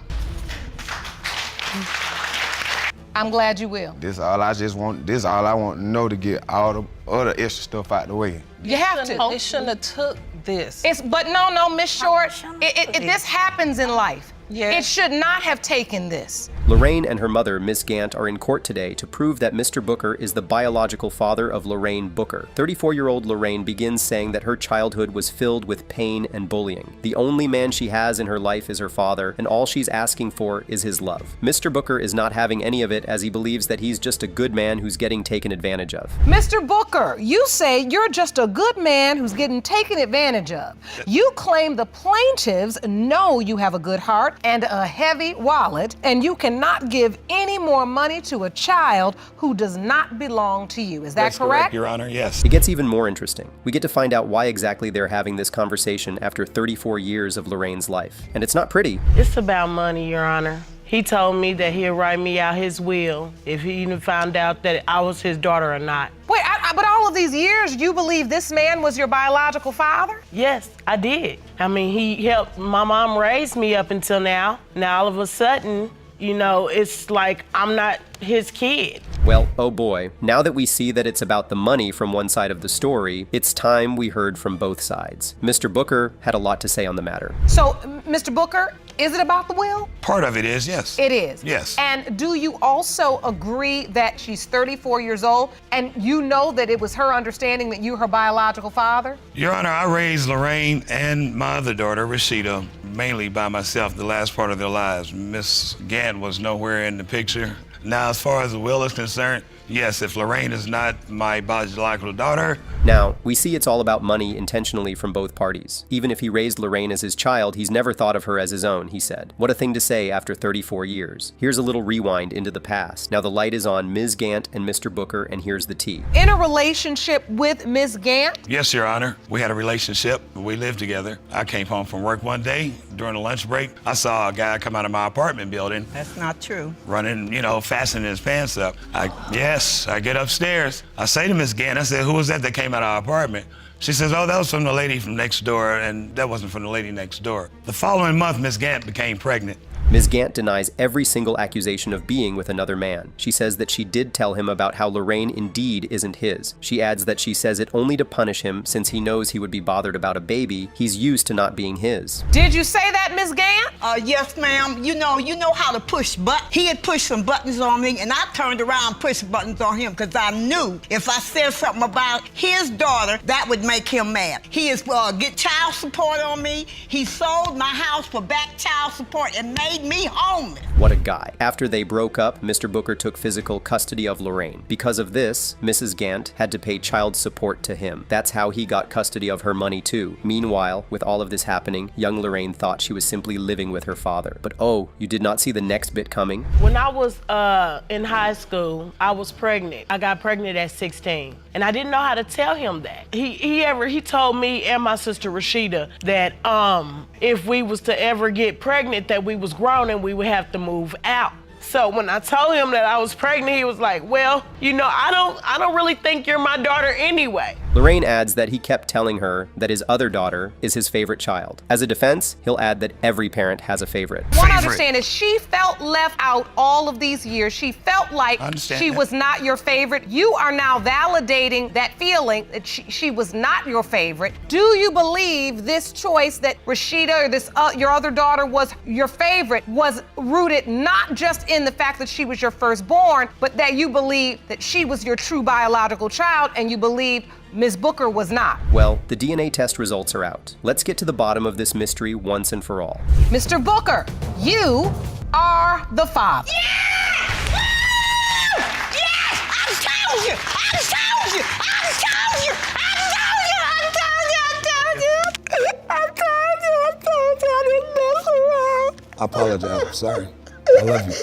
I'm glad you will. This all I want to know to get all the other extra stuff out the way. You have to. It shouldn't have took this. But no, Miss Short, this happens in life. It should not have taken this. Lorraine and her mother, Miss Gant, are in court today to prove that Mr. Booker is the biological father of Lorraine Booker. 34-year-old Lorraine begins saying that her childhood was filled with pain and bullying. The only man she has in her life is her father, and all she's asking for is his love. Mr. Booker is not having any of it, as he believes that he's just a good man who's getting taken advantage of. Mr. Booker, you say you're just a good man who's getting taken advantage of. You claim the plaintiffs know you have a good heart and a heavy wallet, and you cannot give any more money to a child who does not belong to you. Is that That's correct, Your Honor, yes. It gets even more interesting. We get to find out why exactly they're having this conversation after 34 years of Lorraine's life. And it's not pretty. It's about money, Your Honor. He told me that he'll write me out his will if he even found out that I was his daughter or not. Wait, but all of these years, you believe this man was your biological father? Yes, I did. I mean, he helped my mom raise me up until now. Now, all of a sudden, you know, it's like I'm not his kid. Well, oh boy, now that we see that it's about the money from one side of the story, it's time we heard from both sides. Mr. Booker had a lot to say on the matter. So, Mr. Booker, is it about the will? Part of it is, yes. It is? Yes. And do you also agree that she's 34 years old and you know that it was her understanding that you're her biological father? Your Honor, I raised Lorraine and my other daughter, Rashida, mainly by myself the last part of their lives. Miss Gant was nowhere in the picture. Now, as far as the will is concerned, yes, if Lorraine is not my biological daughter. Now, we see it's all about money intentionally from both parties. Even if he raised Lorraine as his child, he's never thought of her as his own, he said. What a thing to say after 34 years. Here's a little rewind into the past. Now the light is on Ms. Gant and Mr. Booker, and here's the tea. In a relationship with Ms. Gant? Yes, Your Honor. We had a relationship. We lived together. I came home from work one day during a lunch break. I saw a guy come out of my apartment building. That's not true. Running, fastening his pants up. I get upstairs. I say to Miss Gant, I said, who was that came out of our apartment? She says, oh, that was from the lady from next door, and that wasn't from the lady next door. The following month, Miss Gant became pregnant. Ms. Gant denies every single accusation of being with another man. She says that she did tell him about how Lorraine indeed isn't his. She adds that she says it only to punish him since he knows he would be bothered about a baby he's used to not being his. Did you say that, Ms. Gant? Yes, ma'am. You know how to push buttons. He had pushed some buttons on me, and I turned around and pushed buttons on him because I knew if I said something about his daughter, that would make him mad. He is get child support on me. He sold my house for back child support and made me homeless. What a guy. After they broke up, Mr. Booker took physical custody of Lorraine. Because of this, Mrs. Gant had to pay child support to him. That's how he got custody of her money too. Meanwhile, with all of this happening, young Lorraine thought she was simply living with her father. But oh, you did not see the next bit coming? When I was in high school, I was pregnant. I got pregnant at 16. And I didn't know how to tell him that. He told me and my sister Rashida that if we was to ever get pregnant, that we was grown and we would have to move out. So when I told him that I was pregnant, he was like, well, I don't really think you're my daughter anyway. Lorraine adds that he kept telling her that his other daughter is his favorite child. As a defense, he'll add that every parent has a favorite. What I understand is she felt left out all of these years. She felt like she was not your favorite. You are now validating that feeling that she was not your favorite. Do you believe this choice that Rashida or this your other daughter was your favorite was rooted not just in the fact that she was your firstborn, but that you believe that she was your true biological child and you believe Ms. Booker was not? Well, the DNA test results are out. Let's get to the bottom of this mystery once and for all. Mr. Booker, you are the father. Yeah! Woo! Yes! I just told you! I didn't mess around. I apologize. I'm sorry. I love you.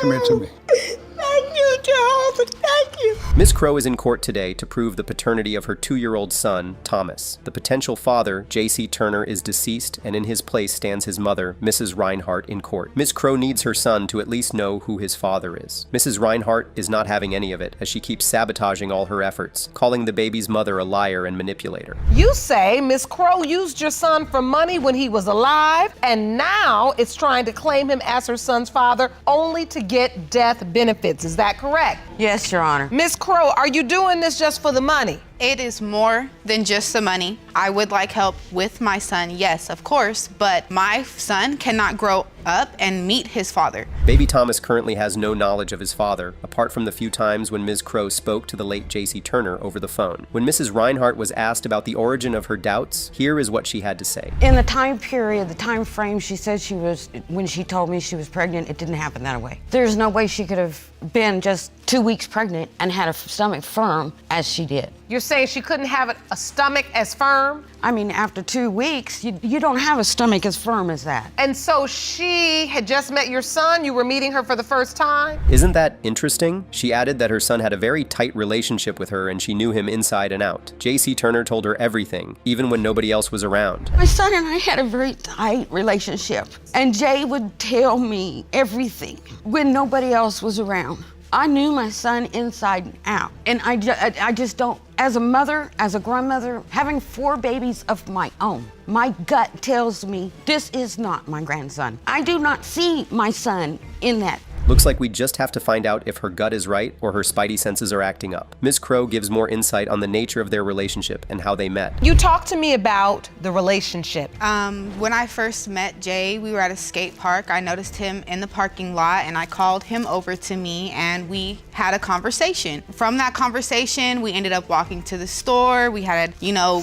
Come here to me. Thank you, Jehovah. Thank you. Ms. Crow is in court today to prove the paternity of her 2-year-old son, Thomas. The potential father, J.C. Turner, is deceased, and in his place stands his mother, Mrs. Reinhart, in court. Ms. Crow needs her son to at least know who his father is. Mrs. Reinhart is not having any of it, as she keeps sabotaging all her efforts, calling the baby's mother a liar and manipulator. You say Miss Crow used your son for money when he was alive, and now it's trying to claim him as her son's father only to get death benefits. Is that correct? Yes, Your Honor. Miss Crow, are you doing this just for the money? It is more than just the money. I would like help with my son, yes, of course, but my son cannot grow up and meet his father. Baby Thomas currently has no knowledge of his father, apart from the few times when Ms. Crow spoke to the late J.C. Turner over the phone. When Mrs. Reinhart was asked about the origin of her doubts, here is what she had to say. In the time period, the time frame she said she was, when she told me she was pregnant, it didn't happen that way. There's no way she could have been just 2 weeks pregnant and had a stomach firm as she did. You're saying she couldn't have a stomach as firm? I mean, after 2 weeks, you don't have a stomach as firm as that. And so she had just met your son, you were meeting her for the first time? Isn't that interesting? She added that her son had a very tight relationship with her and she knew him inside and out. J.C. Turner told her everything, even when nobody else was around. My son and I had a very tight relationship, and Jay would tell me everything when nobody else was around. I knew my son inside and out, and I just don't, as a mother, as a grandmother, having 4 babies of my own, my gut tells me this is not my grandson. I do not see my son in that. Looks like we just have to find out if her gut is right or her spidey senses are acting up. Ms. Crow gives more insight on the nature of their relationship and how they met. You talked to me about the relationship. When I first met Jay, we were at a skate park. I noticed him in the parking lot and I called him over to me and we had a conversation. From that conversation, we ended up walking to the store. We had,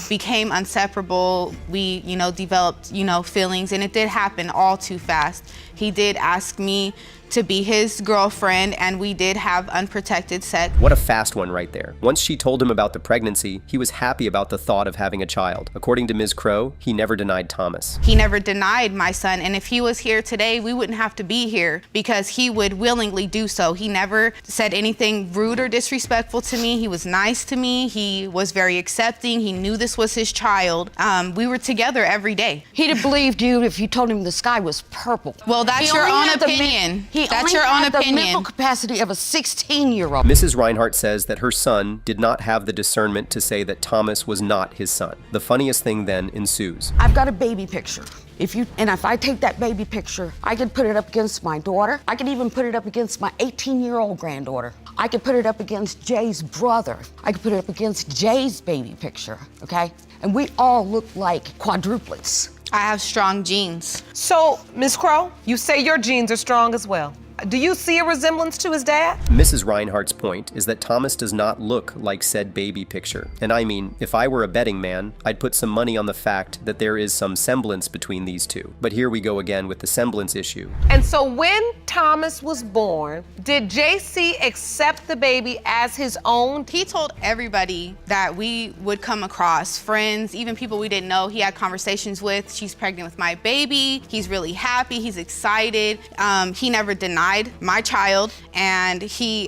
became inseparable. We, developed, feelings, and it did happen all too fast. He did ask me to be his girlfriend, and we did have unprotected sex. What a fast one right there. Once she told him about the pregnancy, he was happy about the thought of having a child. According to Ms. Crow, he never denied Thomas. He never denied my son, and if he was here today, we wouldn't have to be here because he would willingly do so. He never said anything rude or disrespectful to me. He was nice to me. He was very accepting. He knew this was his child. We were together every day. He'd have believed you if you told him the sky was purple. Well, that's your own opinion. That's your own opinion. The mental capacity of a 16-year-old. Mrs. Reinhart says that her son did not have the discernment to say that Thomas was not his son. The funniest thing then ensues. I've got a baby picture. If I take that baby picture, I could put it up against my daughter. I could even put it up against my 18-year-old granddaughter. I could put it up against Jay's brother. I could put it up against Jay's baby picture, okay? And we all look like quadruplets. I have strong genes. So, Ms. Crow, you say your genes are strong as well. Do you see a resemblance to his dad? Mrs. Reinhart's point is that Thomas does not look like said baby picture. And I mean, if I were a betting man, I'd put some money on the fact that there is some semblance between these two. But here we go again with the semblance issue. And so when Thomas was born, did JC accept the baby as his own? He told everybody that we would come across, friends, even people we didn't know he had conversations with. She's pregnant with my baby. He's really happy. He's excited. He never denied my child, and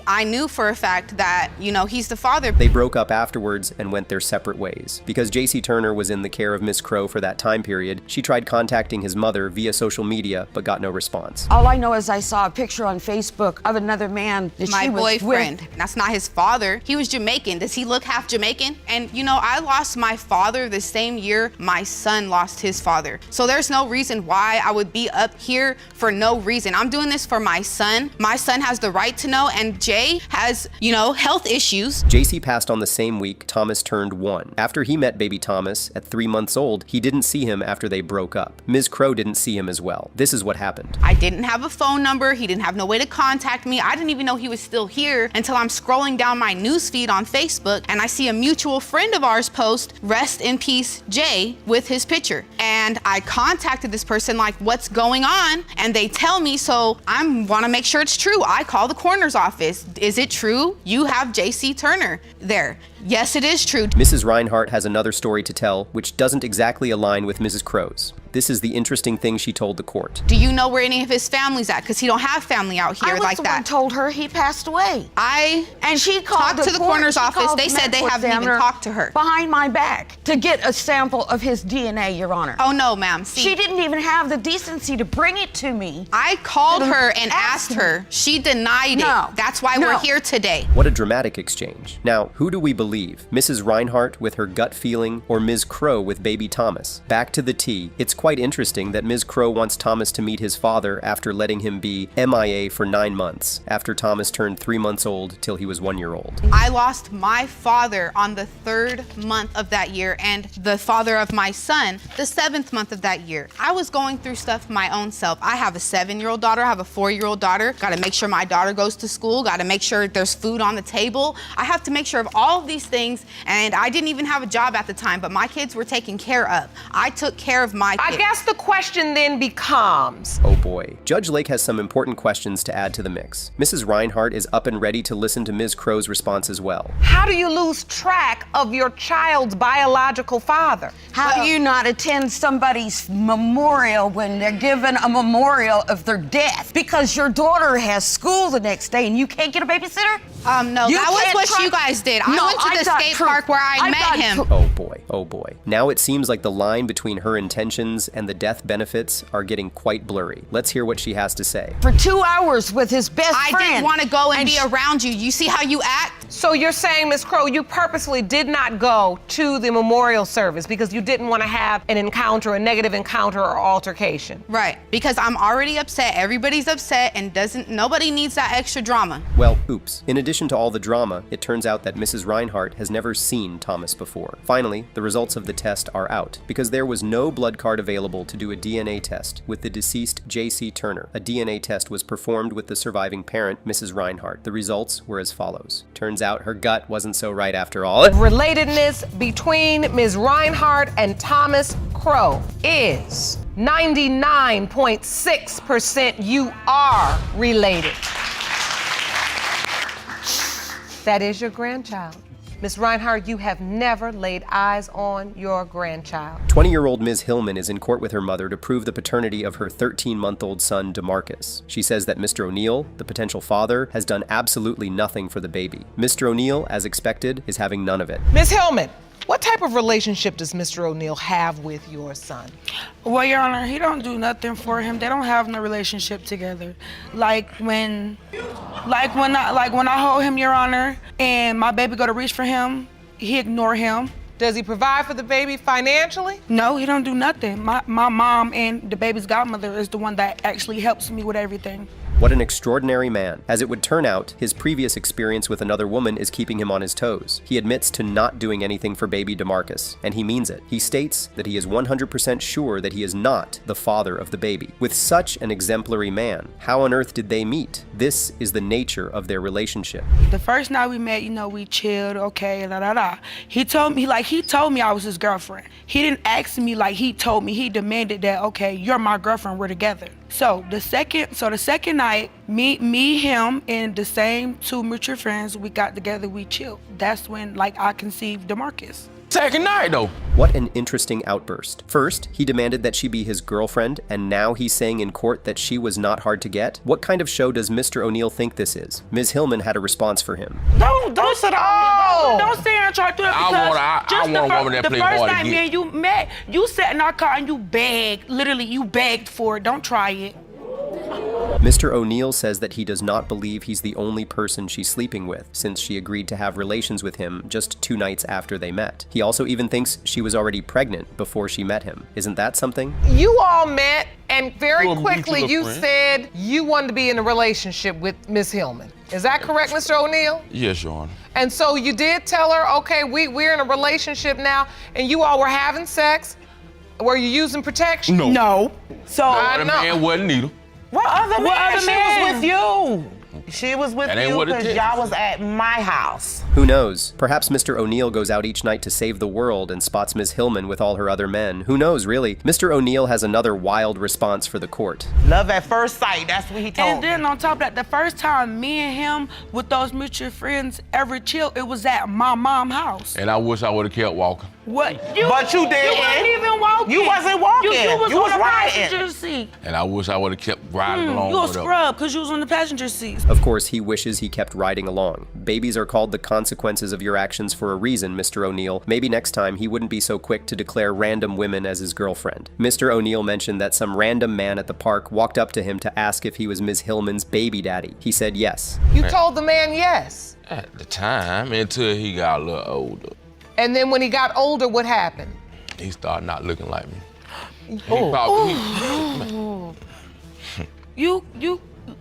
I knew for a fact that, he's the father. They broke up afterwards and went their separate ways. Because J.C. Turner was in the care of Miss Crow for that time period, she tried contacting his mother via social media, but got no response. All I know is I saw a picture on Facebook of another man that my she was boyfriend. with. That's not his father. He was Jamaican. Does he look half Jamaican? And, I lost my father the same year my son lost his father. So there's no reason why I would be up here for no reason. I'm doing this for my son. My son has the right to know, and Jay has, health issues. JC passed on the same week Thomas turned 1. After he met baby Thomas at 3 months old, he didn't see him after they broke up. Ms. Crow didn't see him as well. This is what happened. I didn't have a phone number. He didn't have no way to contact me. I didn't even know he was still here until I'm scrolling down my newsfeed on Facebook and I see a mutual friend of ours post, "Rest in peace, Jay," with his picture. And I contacted this person like, what's going on? And they tell me, so I want to make sure it's true. I call the coroner's office. Is it true? You have J.C. Turner there. Yes, it is true. Mrs. Reinhardt has another story to tell, which doesn't exactly align with Mrs. Crow's. This is the interesting thing she told the court. Do you know where any of his family's at? Because he don't have family out here like that. I was the one told her he passed away. And she called talked to the coroner's office. They said they haven't even talked to her. Behind my back to get a sample of his DNA, Your Honor. Oh no, ma'am. She didn't even have the decency to bring it to me. I called her and asked her. She denied it. That's why we're here today. What a dramatic exchange. Now, who do we believe? Mrs. Reinhardt with her gut feeling or Ms. Crow with baby Thomas? Back to the T. It's quite interesting that Ms. Crow wants Thomas to meet his father after letting him be MIA for 9 months, after Thomas turned 3 months old till he was 1 year old. I lost my father on the 3rd month of that year and the father of my son the 7th month of that year. I was going through stuff my own self. I have a 7-year-old daughter, I have a 4-year-old daughter. Got to make sure my daughter goes to school, got to make sure there's food on the table. I have to make sure of all of these things, and I didn't even have a job at the time, but my kids were taken care of. I took care of my kids. I guess the question then becomes... Oh boy. Judge Lake has some important questions to add to the mix. Mrs. Reinhardt is up and ready to listen to Ms. Crow's response as well. How do you lose track of your child's biological father? How do you not attend somebody's memorial when they're given a memorial of their death because your daughter has school the next day and you can't get a babysitter? No, that was what you guys did. I went to the skate park where I met him. Oh boy, oh boy. Now it seems like the line between her intentions and the death benefits are getting quite blurry. Let's hear what she has to say. For 2 hours with his best friend. I didn't want to go and be around you. You see how you act? So you're saying, Ms. Crow, you purposely did not go to the memorial service because you didn't want to have an encounter, a negative encounter or altercation? Right, because I'm already upset. Everybody's upset and nobody needs that extra drama. Well, oops. In addition to all the drama, it turns out that Mrs. Reinhardt has never seen Thomas before. Finally, the results of the test are out. Because there was no blood card available to do a DNA test with the deceased J.C. Turner, a DNA test was performed with the surviving parent, Mrs. Reinhardt. The results were as follows. Turns out her gut wasn't so right after all. Relatedness between Ms. Reinhardt and Thomas Crow is 99.6% you are related. That is your grandchild. Ms. Reinhardt, you have never laid eyes on your grandchild. 20-year-old Ms. Hillman is in court with her mother to prove the paternity of her 13-month-old son, DeMarcus. She says that Mr. O'Neill, the potential father, has done absolutely nothing for the baby. Mr. O'Neill, as expected, is having none of it. Ms. Hillman, what type of relationship does Mr. O'Neill have with your son? Well, Your Honor, he don't do nothing for him. They don't have no relationship together. Like when I hold him, Your Honor, and my baby go to reach for him, he ignore him. Does he provide for the baby financially? No, he don't do nothing. My mom and the baby's godmother is the one that actually helps me with everything. What an extraordinary man. As it would turn out, his previous experience with another woman is keeping him on his toes. He admits to not doing anything for baby DeMarcus, and he means it. He states that he is 100% sure that he is not the father of the baby. With such an exemplary man, how on earth did they meet? This is the nature of their relationship. The first night we met, we chilled, okay, He told me I was his girlfriend. He didn't ask me like he told me. He demanded that, okay, you're my girlfriend, we're together. So the second night, me, him, and the same 2 mutual friends, we got together, we chilled. That's when I conceived DeMarcus. Second night though. What an interesting outburst. First, he demanded that she be his girlfriend, and now he's saying in court that she was not hard to get. What kind of show does Mr. O'Neill think this is? Ms. Hillman had a response for him. Don't sit down. Don't sit and try to do it because I want a woman that the play first hard night to me and you met, you sat in our car and you begged. Literally, you begged for it. Don't try it. Mr. O'Neill says that he does not believe he's the only person she's sleeping with, since she agreed to have relations with him just 2 nights after they met. He also even thinks she was already pregnant before she met him. Isn't that something? You all met, and very quickly you said you wanted to be in a relationship with Ms. Hillman. Is that correct, Mr. O'Neill? Yes, Your Honor. And so you did tell her, okay, we're in a relationship now, and you all were having sex. Were you using protection? No. So I know. Man wasn't neither. What other man? She was with you. She was with That ain't you what it because is. y'all was at my house. Who knows? Perhaps Mr. O'Neill goes out each night to save the world and spots Ms. Hillman with all her other men. Who knows, really? Mr. O'Neill has another wild response for the court. Love at first sight, that's what he told And then on top of that, the first time me and him with those mutual friends ever chilled, it was at my mom's house. And I wish I would have kept walking. What? But you did. You wasn't even walking. You wasn't walking. You was You on was the riding. passenger seat. And I wish I would have kept riding along. You a with them. scrub because you was on the passenger seat. Of course, he wishes he kept riding along. Babies are called the consequences of your actions for a reason, Mr. O'Neill. Maybe next time he wouldn't be so quick to declare random women as his girlfriend. Mr. O'Neill mentioned that some random man at the park walked up to him to ask if he was Ms. Hillman's baby daddy. He said yes. You told the man yes. At the time, until he got a little older. And then when he got older, what happened? He started not looking like me. You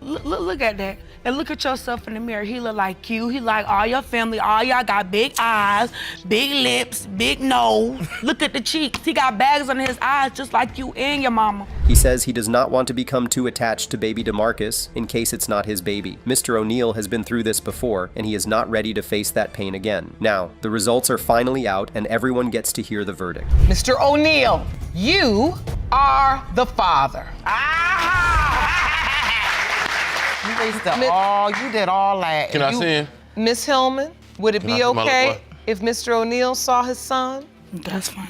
look at that and look at yourself in the mirror. He look like you. He like all your family. All y'all got big eyes, big lips, big nose. Look at the cheeks. He got bags under his eyes just like you and your mama. He says he does not want to become too attached to baby DeMarcus in case it's not his baby. Mr. O'Neill has been through this before, and he is not ready to face that pain again. Now, the results are finally out, and everyone gets to hear the verdict. Mr. O'Neill, you are the father. You did all that. Can I see him? Miss Hillman, would it Can I be see my okay little boy? if Mr. O'Neill saw his son? That's fine.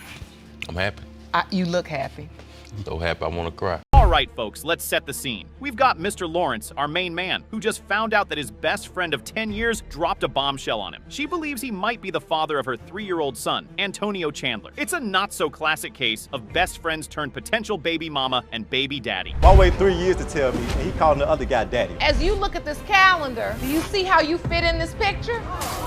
I'm happy. You look happy. I'm so happy I want to cry. All right, folks, let's set the scene. We've got Mr. Lawrence, our main man, who just found out that his best friend of 10 years dropped a bombshell on him. She believes he might be the father of her 3-year-old son, Antonio Chandler. It's a not-so-classic case of best friends turned potential baby mama and baby daddy. I waited 3 years to tell me, and he calling the other guy daddy. As you look at this calendar, do you see how you fit in this picture?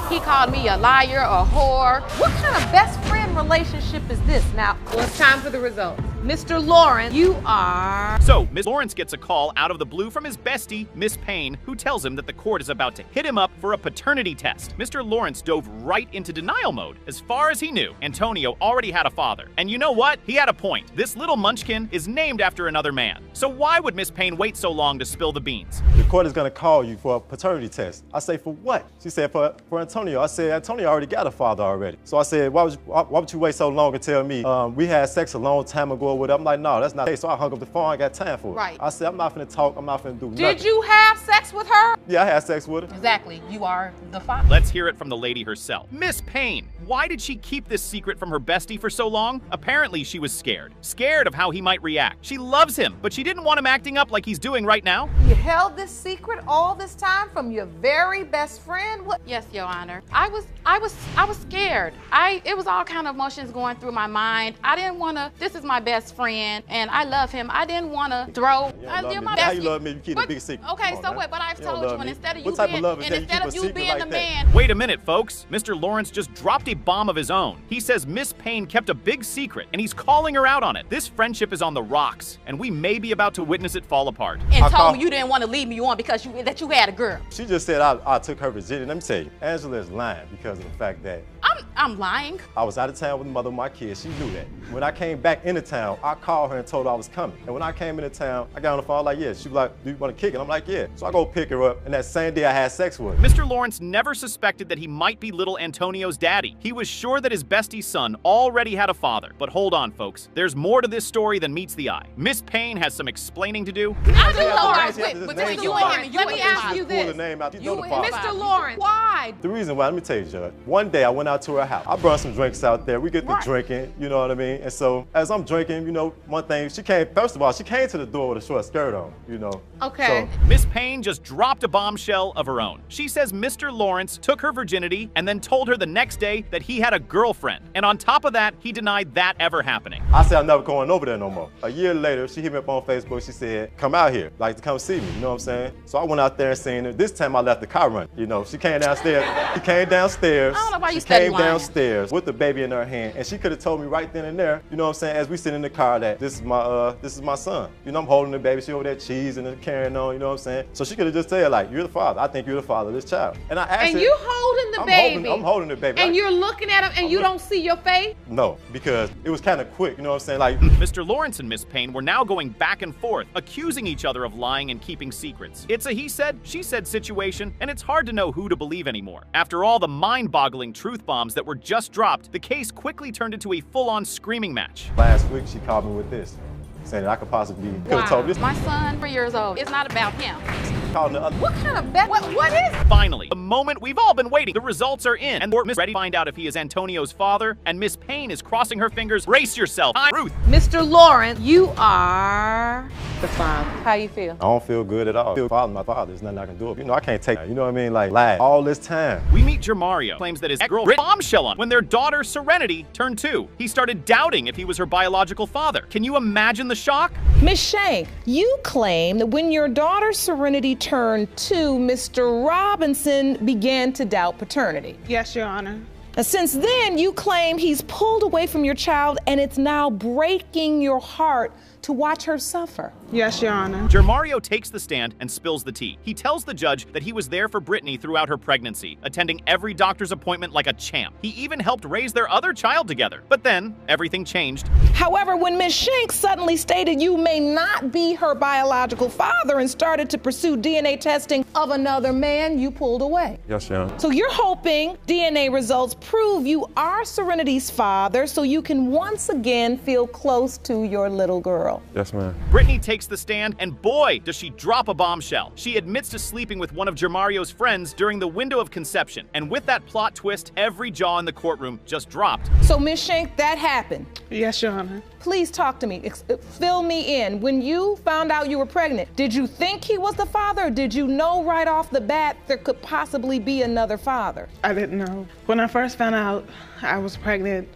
He called me a liar, a whore. What kind of best friend relationship is this? Now, well, it's time for the results. Mr. Lawrence, you are... So, Ms. Lawrence gets a call out of the blue from his bestie, Miss Payne, who tells him that the court is about to hit him up for a paternity test. Mr. Lawrence dove right into denial mode. As far as he knew, Antonio already had a father. And you know what? He had a point. This little munchkin is named after another man. So why would Miss Payne wait so long to spill the beans? The court is gonna call you for a paternity test. I say, for what? She said, for Antonio. I said, Antonio already got a father already. So I said, why would you wait so long to tell me we had sex a long time ago or whatever? I'm like, no, that's not the case. So I hung up the phone, I got time for it. Right. I said, I'm not finna talk, I'm not finna do nothing. Did you have sex with her? Yeah, I had sex with her. Exactly. You are the father. Let's hear it from the lady herself. Miss Payne, why did she keep this secret from her bestie for so long? Apparently she was scared. Scared of how he might react. She loves him, but she didn't want him acting up like he's doing right now. You held this secret all this time from your very best friend? What? Yes, Your Honor. I was scared. It was all kind of emotions going through my mind. I didn't want to. This is my best friend, and I love him. I didn't want to throw. How you love me? You keep a big secret. Okay, Come so on, what? But I've You don't told you, love and me. instead of What you type being, of love is and that? You instead keep of a you secret being like the that? man. Wait a minute, folks. Mr. Lawrence just dropped a bomb of his own. He says Miss Payne kept a big secret, and he's calling her out on it. This friendship is on the rocks, and we may be about to witness it fall apart. And told me you didn't want to leave me on because you had a girl. She just said I took her virginity. Let me tell you, Angela is lying because of the fact that I'm lying. I was out of town with the mother of my kids. She knew that. When I came back into town, I called her and told her I was coming. And when I came into town, I got on the phone like, yeah. She was like, do you want to kick it? I'm like, yeah. So I go pick her up, and that same day I had sex with her. Mr. Lawrence never suspected that he might be little Antonio's daddy. He was sure that his bestie's son already had a father. But hold on, folks. There's more to this story than meets the eye. Miss Payne has some explaining to do. Between you and him, let me ask you this. Mr. Lawrence, why? The reason why, let me tell you, Judge. One day I went out to her house. I brought some drinks out there. We get to drinking, you know what I mean? And so as I'm drinking, you know, one thing, first of all, she came to the door with a short skirt on, you know. Okay. So, Miss Payne just dropped a bombshell of her own. She says Mr. Lawrence took her virginity and then told her the next day that he had a girlfriend. And on top of that, he denied that ever happening. I said I'm never going over there no more. A year later, she hit me up on Facebook. She said, come out here, like to come see me, you know what I'm saying? So I went out there and seen her. This time I left the car running, you know. She came downstairs. She came downstairs. I don't know why you she study came lying. downstairs with the baby in her hand, and she could have told me right then and there, you know what I'm saying, as we sit in the car, that this is my son. You know, I'm holding the baby, she over there cheesing and carrying on, you know what I'm saying? So she could have just said, like, you're the father. I think you're the father of this child. And I asked And her, you holding the baby. I'm holding the baby. And you're looking at him and you don't see your face? No, because it was kind of quick, you know what I'm saying? Like, Mr. Lawrence and Miss Payne were now going back and forth, accusing each other of lying and keeping secrets. It's a he said, she said situation, and it's hard to know who to believe anymore. After all the mind-boggling truth bombs that were just dropped, the case quickly turned into a full-on screaming match. last week she called me with this, saying that I could possibly be, could have told me this. My son, 3 years old. It's not about him. Calling the other. What kind of bet? What is? Finally, the moment we've all been waiting. The results are in, and we're ready to find out if he is Antonio's father, and Miss Payne is crossing her fingers. Brace yourself. I'm Ruth. Mr. Lawrence, you are the father. How you feel? I don't feel good at all. I feel my father. There's nothing I can do. You know, I can't take that. You know what I mean? Like, lie all this time. We meet Jermario, claims that his ex-girl bombshell on when their daughter Serenity turned 2. He started doubting if he was her biological father. Can you imagine the shock? Miss Shank, you claim that when your daughter Serenity turned 2, Mr. Robinson began to doubt paternity. Yes, Your Honor. Now, since then, you claim he's pulled away from your child and it's now breaking your heart to watch her suffer. Yes, Your Honor. Jermario takes the stand and spills the tea. He tells the judge that he was there for Brittany throughout her pregnancy, attending every doctor's appointment like a champ. He even helped raise their other child together. But then, everything changed. However, when Miss Shank suddenly stated you may not be her biological father and started to pursue DNA testing of another man, you pulled away. Yes, Your Honor. So you're hoping DNA results prove you are Serenity's father so you can once again feel close to your little girl. Yes, ma'am. Brittany takes the stand, and boy, does she drop a bombshell. She admits to sleeping with one of Jermario's friends during the window of conception. And with that plot twist, every jaw in the courtroom just dropped. So, Miss Shank, that happened. Yes, Your Honor. Please talk to me. Fill me in. When you found out you were pregnant, did you think he was the father, or did you know right off the bat there could possibly be another father? I didn't know. When I first found out I was pregnant,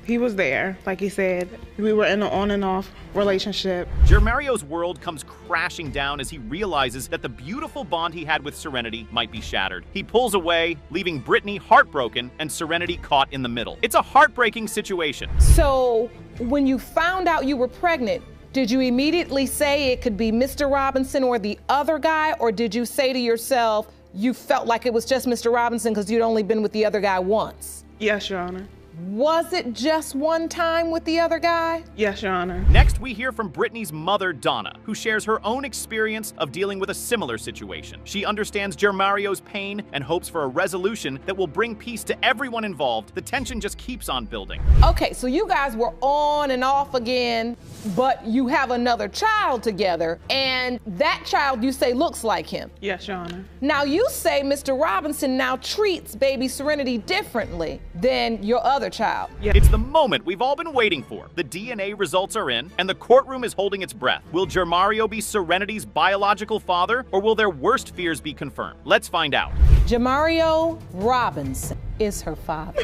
he was there. Like he said, we were in an on and off relationship. Jermario's world comes crashing down as he realizes that the beautiful bond he had with Serenity might be shattered. He pulls away, leaving Brittany heartbroken and Serenity caught in the middle. It's a heartbreaking situation. So, when you found out you were pregnant, did you immediately say it could be Mr. Robinson or the other guy, or did you say to yourself you felt like it was just Mr. Robinson because you'd only been with the other guy once? Yes, Your Honor. Was it just one time with the other guy? Yes, Your Honor. Next, we hear from Brittany's mother, Donna, who shares her own experience of dealing with a similar situation. She understands Jermario's pain and hopes for a resolution that will bring peace to everyone involved. The tension just keeps on building. Okay, so you guys were on and off again, but you have another child together, and that child you say looks like him. Yes, Your Honor. Now you say Mr. Robinson now treats baby Serenity differently than your other child. It's the moment we've all been waiting for. The DNA results are in, and the courtroom is holding its breath. Will Jermario be Serenity's biological father, or will their worst fears be confirmed? Let's find out. Jermario Robinson is her father.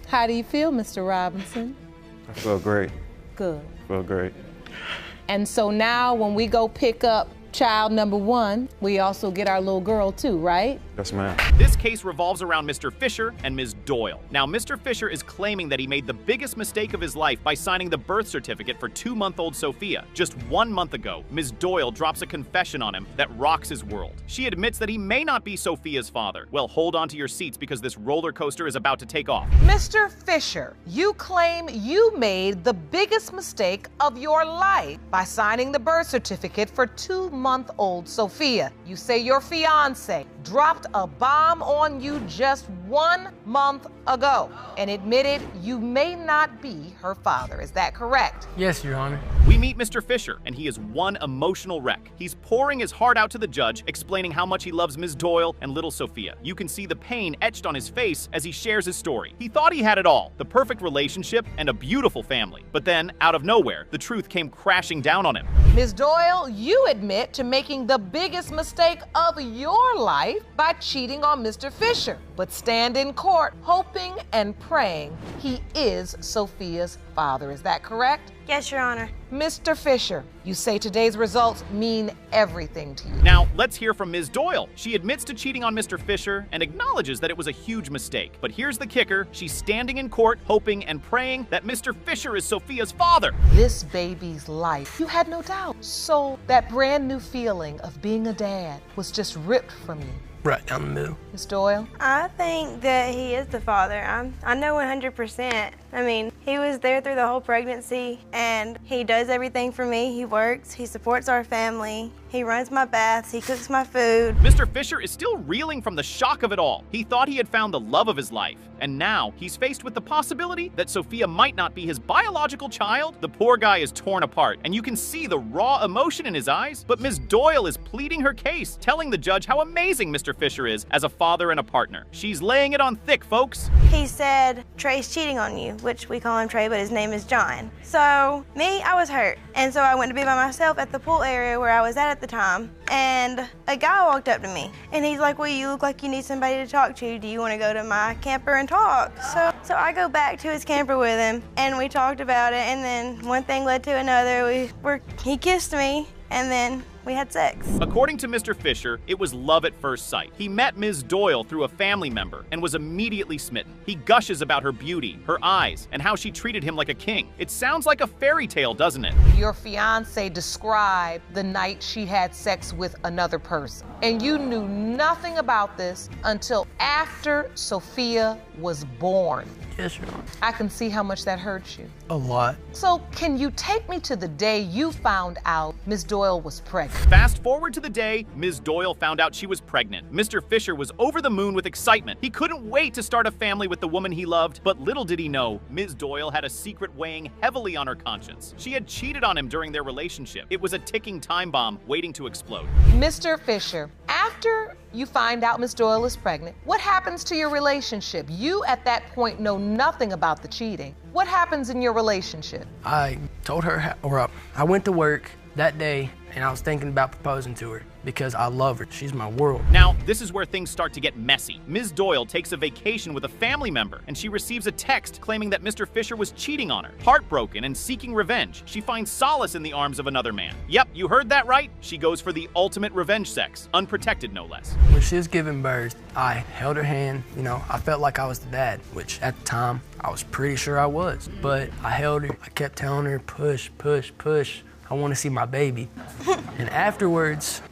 How do you feel, Mr. Robinson? I feel great. Good. I feel great. And so now when we go pick up child number 1, we also get our little girl too, right? Yes, ma'am. This case revolves around Mr. Fisher and Ms. Doyle. Now, Mr. Fisher is claiming that he made the biggest mistake of his life by signing the birth certificate for 2-month-old Sophia. Just 1 month ago, Ms. Doyle drops a confession on him that rocks his world. She admits that he may not be Sophia's father. Well, hold on to your seats because this roller coaster is about to take off. Mr. Fisher, you claim you made the biggest mistake of your life by signing the birth certificate for 2-month-old Sophia. You say your fiance dropped a bomb on you just 1 month ago and admitted you may not be her father. Is that correct? Yes, Your Honor. We meet Mr. Fisher, and he is one emotional wreck. He's pouring his heart out to the judge, explaining how much he loves Ms. Doyle and little Sophia. You can see the pain etched on his face as he shares his story. He thought he had it all, the perfect relationship and a beautiful family. But then, out of nowhere, the truth came crashing down on him. Ms. Doyle, you admit to making the biggest mistake of your life by cheating on Mr. Fisher, but stand in court hoping and praying he is Sophia's father. Is that correct? Yes, Your Honor. Mr. Fisher, you say today's results mean everything to you. Now, let's hear from Ms. Doyle. She admits to cheating on Mr. Fisher and acknowledges that it was a huge mistake. But here's the kicker. She's standing in court, hoping and praying that Mr. Fisher is Sophia's father. This baby's life, you had no doubt. So that brand new feeling of being a dad was just ripped from you. Right down the middle. Ms. Doyle? I think that he is the father. I know 100%. I mean, he was there through the whole pregnancy, and he does everything for me. He works, he supports our family, he runs my baths, he cooks my food. Mr. Fisher is still reeling from the shock of it all. He thought he had found the love of his life, and now he's faced with the possibility that Sophia might not be his biological child. The poor guy is torn apart, and you can see the raw emotion in his eyes. But Ms. Doyle is pleading her case, telling the judge how amazing Mr. Fisher is as a father and a partner. She's laying it on thick, folks. He said, Trey's cheating on you, which we call him Trey, but his name is John. So, me, I was hurt. And so I went to be by myself at the pool area where I was at the time. And a guy walked up to me, and he's like, well, you look like you need somebody to talk to. Do you want to go to my camper and talk? So I go back to his camper with him, and we talked about it, and then one thing led to another. He kissed me, and then we had sex. According to Mr. Fisher, it was love at first sight. He met Ms. Doyle through a family member and was immediately smitten. He gushes about her beauty, her eyes, and how she treated him like a king. It sounds like a fairy tale, doesn't it? Your fiance described the night she had sex with another person. And you knew nothing about this until after Sophia was born. Yes, Your Honor. I can see how much that hurts you. A lot. So can you take me to the day you found out Ms. Doyle was pregnant? Fast forward to the day Ms. Doyle found out she was pregnant. Mr. Fisher was over the moon with excitement. He couldn't wait to start a family with the woman he loved, but little did he know, Ms. Doyle had a secret weighing heavily on her conscience. She had cheated on him during their relationship. It was a ticking time bomb waiting to explode. Mr. Fisher, after you find out Ms. Doyle is pregnant, what happens to your relationship? You, at that point, know nothing about the cheating. What happens in your relationship? I told her, I went to work that day and I was thinking about proposing to her because I love her. She's my world. Now, this is where things start to get messy. Ms. Doyle takes a vacation with a family member, and she receives a text claiming that Mr. Fisher was cheating on her. Heartbroken and seeking revenge, she finds solace in the arms of another man. Yep, you heard that right. She goes for the ultimate revenge sex, unprotected no less. When she was giving birth, I held her hand. I felt like I was the dad, which at the time, I was pretty sure I was. But I held her, I kept telling her, push, push, push. I want to see my baby. And afterwards,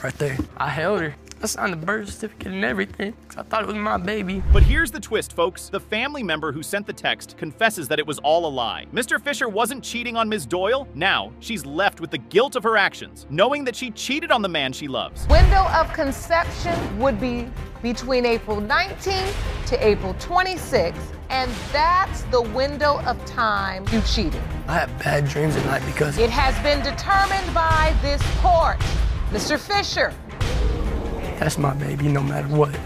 right there, I held her. I signed the birth certificate and everything because I thought it was my baby. But here's the twist, folks. The family member who sent the text confesses that it was all a lie. Mr. Fisher wasn't cheating on Ms. Doyle. Now, she's left with the guilt of her actions, knowing that she cheated on the man she loves. Window of conception would be between April 19th to April 26th, and that's the window of time you cheated. I have bad dreams at night because it has been determined by this court. Mr. Fisher. That's my baby no matter what.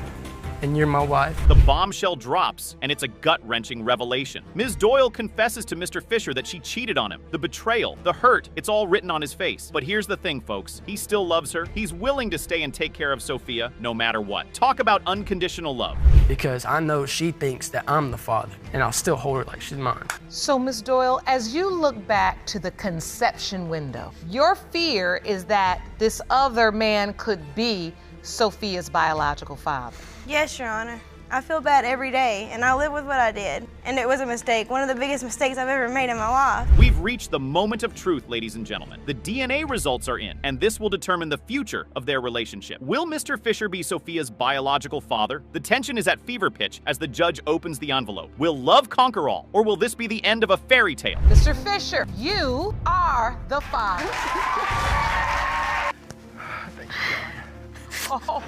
And you're my wife. The bombshell drops, and it's a gut-wrenching revelation. Ms. Doyle confesses to Mr. Fisher that she cheated on him. The betrayal, the hurt, it's all written on his face. But here's the thing, folks. He still loves her. He's willing to stay and take care of Sophia no matter what. Talk about unconditional love. Because I know she thinks that I'm the father, and I'll still hold her like she's mine. So, Ms. Doyle, as you look back to the conception window, your fear is that this other man could be Sophia's biological father. Yes, Your Honor. I feel bad every day, and I live with what I did. And it was a mistake, one of the biggest mistakes I've ever made in my life. We've reached the moment of truth, ladies and gentlemen. The DNA results are in, and this will determine the future of their relationship. Will Mr. Fisher be Sophia's biological father? The tension is at fever pitch as the judge opens the envelope. Will love conquer all, or will this be the end of a fairy tale? Mr. Fisher, you are the father. Oh.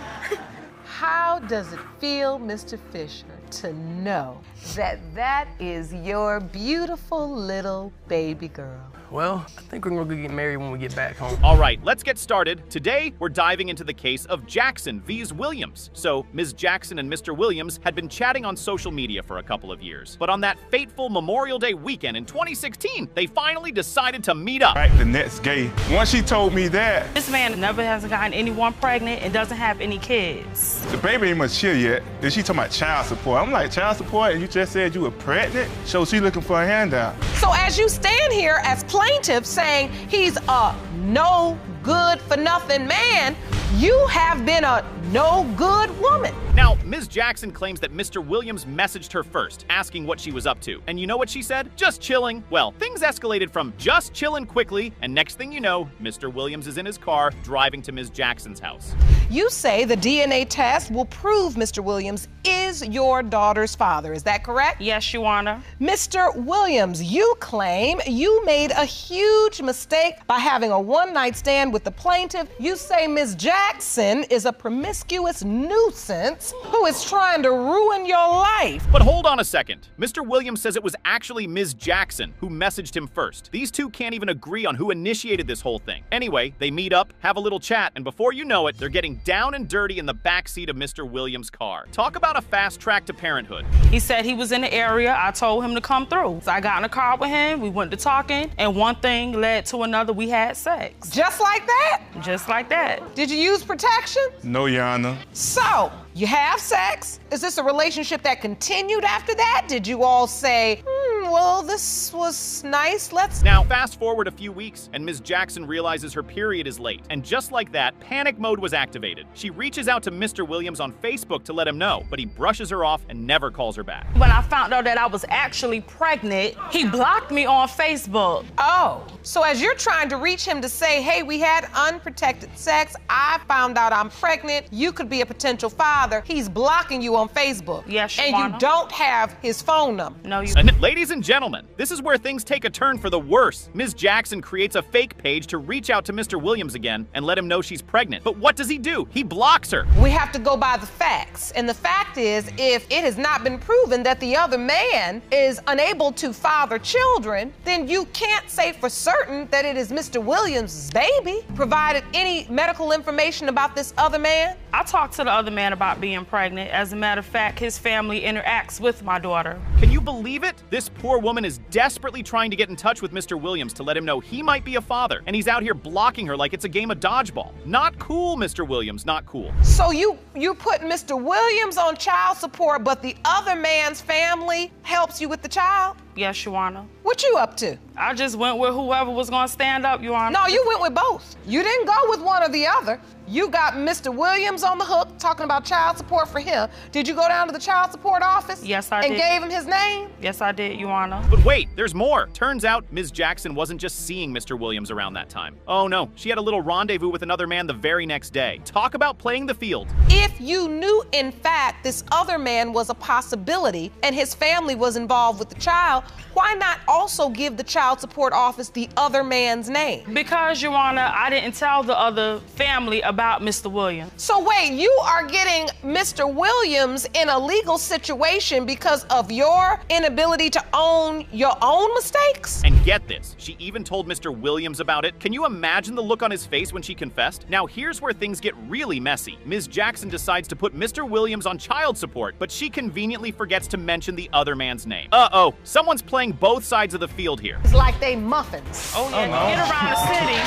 How does it feel, Mr. Fisher, to know that that is your beautiful little baby girl? Well, I think we're gonna get married when we get back home. All right, let's get started. Today, we're diving into the case of Jackson vs. Williams. So, Ms. Jackson and Mr. Williams had been chatting on social media for a couple of years. But on that fateful Memorial Day weekend in 2016, they finally decided to meet up. Right, the next gay. Once she told me that, This man never has gotten anyone pregnant and doesn't have any kids. the baby ain't mature yet. Then she talking about child support. I'm like, child support? And you just said you were pregnant? So she looking for a handout. So as you stand here as plaintiff saying he's a no good for nothing man, you have been a no good woman. Now, Ms. Jackson claims that Mr. Williams messaged her first, asking what she was up to. And you know what she said? Just chilling. Well, things escalated from just chilling quickly, and next thing you know, Mr. Williams is in his car driving to Ms. Jackson's house. You say the DNA test will prove Mr. Williams is your daughter's father. Is that correct? Yes, Your Honor. Mr. Williams, you claim you made a huge mistake by having a one-night stand with the plaintiff. You say Ms. Jackson is a promiscuous nuisance who is trying to ruin your life. But hold on a second. Mr. Williams says it was actually Ms. Jackson who messaged him first. These two can't even agree on who initiated this whole thing. Anyway, they meet up, have a little chat, and before you know it, they're getting down and dirty in the backseat of Mr. Williams' car. Talk about a fast track to parenthood. He said he was in the area. I told him to come through. So I got in the car with him. We went to talking, and one thing led to another. We had sex. Just like that? Just like that. Did you use protection? No, Your Honor. So, you have sex. Is this a relationship that continued after that? Did you all say, well, this was nice, let's... Now, fast forward a few weeks, and Ms. Jackson realizes her period is late. And just like that, panic mode was activated. She reaches out to Mr. Williams on Facebook to let him know, but he brushes her off and never calls her back. When I found out that I was actually pregnant, he blocked me on Facebook. Oh, so as you're trying to reach him to say, hey, we had unprotected sex, I found out I'm pregnant, you could be a potential father, he's blocking you on Facebook. Yes, and you don't have his phone number. No, you And ladies and gentlemen, this is where things take a turn for the worse. Ms. Jackson creates a fake page to reach out to Mr. Williams again and let him know she's pregnant. But what does he do? He blocks her. We have to go by the facts. And the fact is, if it has not been proven that the other man is unable to father children, then you can't say for certain that it is Mr. Williams' baby, provided any medical information about this other man. I talked to the other man about being pregnant. As a matter of fact, his family interacts with my daughter. Can you believe it? This poor woman is desperately trying to get in touch with Mr. Williams to let him know he might be a father, and he's out here blocking her like it's a game of dodgeball. Not cool, Mr. Williams, not cool. So you put Mr. Williams on child support, but the other man's family helps you with the child? Yes, Your Honor. What you up to? I just went with whoever was gonna stand up, Your Honor. No, you went with both. You didn't go with one or the other. You got Mr. Williams on the hook talking about child support for him. Did you go down to the child support office? Yes, I did. And gave him his name? Yes, I did, Your Honor. But wait, there's more. Turns out Ms. Jackson wasn't just seeing Mr. Williams around that time. Oh no, she had a little rendezvous with another man the very next day. Talk about playing the field. If you knew, in fact, this other man was a possibility and his family was involved with the child, why not also give the child support office the other man's name? Because, Your Honor, I didn't tell the other family about Mr. Williams. So wait, you are getting Mr. Williams in a legal situation because of your inability to own your own mistakes? And get this, she even told Mr. Williams about it. Can you imagine the look on his face when she confessed? Now here's where things get really messy. Ms. Jackson decides to put Mr. Williams on child support, but she conveniently forgets to mention the other man's name. Uh-oh, someone's playing both sides of the field here. It's like they muffins. Oh yeah, get around the city.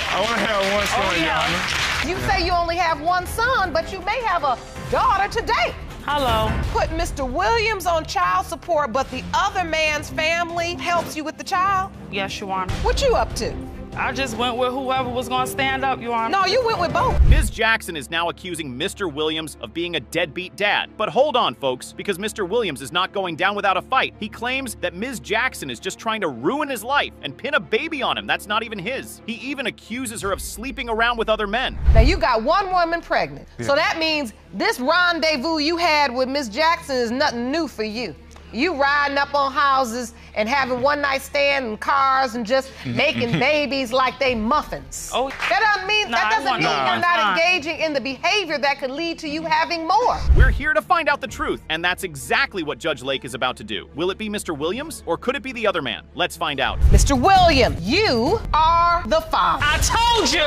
I want to have one son, Your Honor. You say you only have one son, but you may have a daughter today. Hello. Put Mr. Williams on child support, but the other man's family helps you with the child? Yes, Your Honor. What you up to? I just went with whoever was gonna stand up, Your Honor. No, you went with both. Ms. Jackson is now accusing Mr. Williams of being a deadbeat dad. But hold on, folks, because Mr. Williams is not going down without a fight. He claims that Ms. Jackson is just trying to ruin his life and pin a baby on him that's not even his. He even accuses her of sleeping around with other men. Now you got one woman pregnant. Yeah. So that means this rendezvous you had with Ms. Jackson is nothing new for you. You riding up on houses and having one night stand in cars and just making babies like they muffins. Oh, that doesn't mean you're not engaging engaging in the behavior that could lead to you having more. We're here to find out the truth, and that's exactly what Judge Lake is about to do. Will it be Mr. Williams, or could it be the other man? Let's find out. Mr. Williams, you are the father. I told you.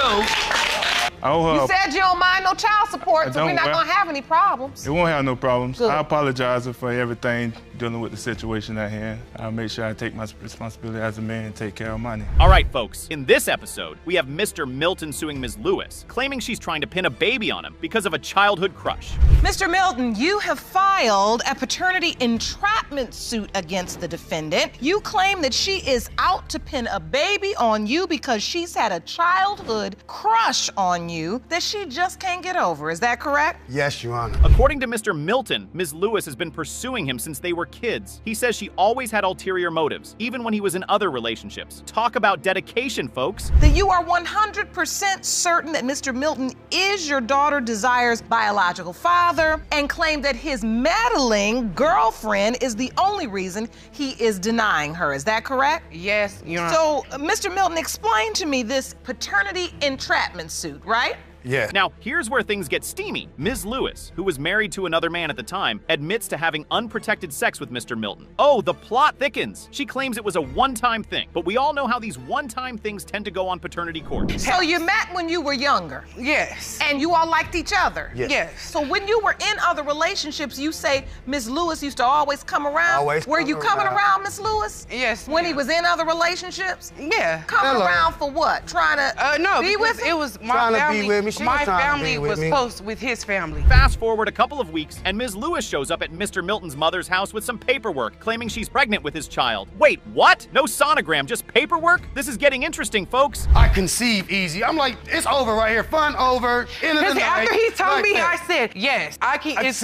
You said you don't mind no child support, so we're not gonna have any problems. It won't have no problems. Good. I apologize for everything dealing with the situation at hand. I'll make sure I take my responsibility as a man and take care of money. All right, folks. In this episode, we have Mr. Milton suing Ms. Lewis, claiming she's trying to pin a baby on him because of a childhood crush. Mr. Milton, you have filed a paternity entrapment suit against the defendant. You claim that she is out to pin a baby on you because she's had a childhood crush on you that she just can't get over. Is that correct? Yes, Your Honor. According to Mr. Milton, Ms. Lewis has been pursuing him since they were kids. He says she always had ulterior motives, even when he was in other relationships. Talk about dedication, folks. That you are 100% certain that Mr. Milton is your daughter Desire's biological father and claim that his meddling girlfriend is the only reason he is denying her. Is that correct? Yes, Your Honor. So, Mr. Milton, explain to me this paternity entrapment suit, right? Yeah. Now, here's where things get steamy. Ms. Lewis, who was married to another man at the time, admits to having unprotected sex with Mr. Milton. Oh, the plot thickens. She claims it was a one-time thing, but we all know how these one-time things tend to go on paternity court. So you met when you were younger? Yes. And you all liked each other? Yes. Yes. So when you were in other relationships, you say Ms. Lewis used to always come around? Always Were come you coming around. around Ms. Lewis? Yes. When he was in other relationships? Yeah. Coming around for what? Trying to No, be with him? it was my Trying to be family. with me. She was My trying to family be with was me. close with his family. Fast forward a couple of weeks, and Ms. Lewis shows up at Mr. Milton's mother's house with some paperwork, claiming she's pregnant with his child. Wait, what? No sonogram, just paperwork? This is getting interesting, folks. I conceive easy. I'm like, it's over right here. Fun over. End of the Because night. after he told Like me, that. I said, yes, I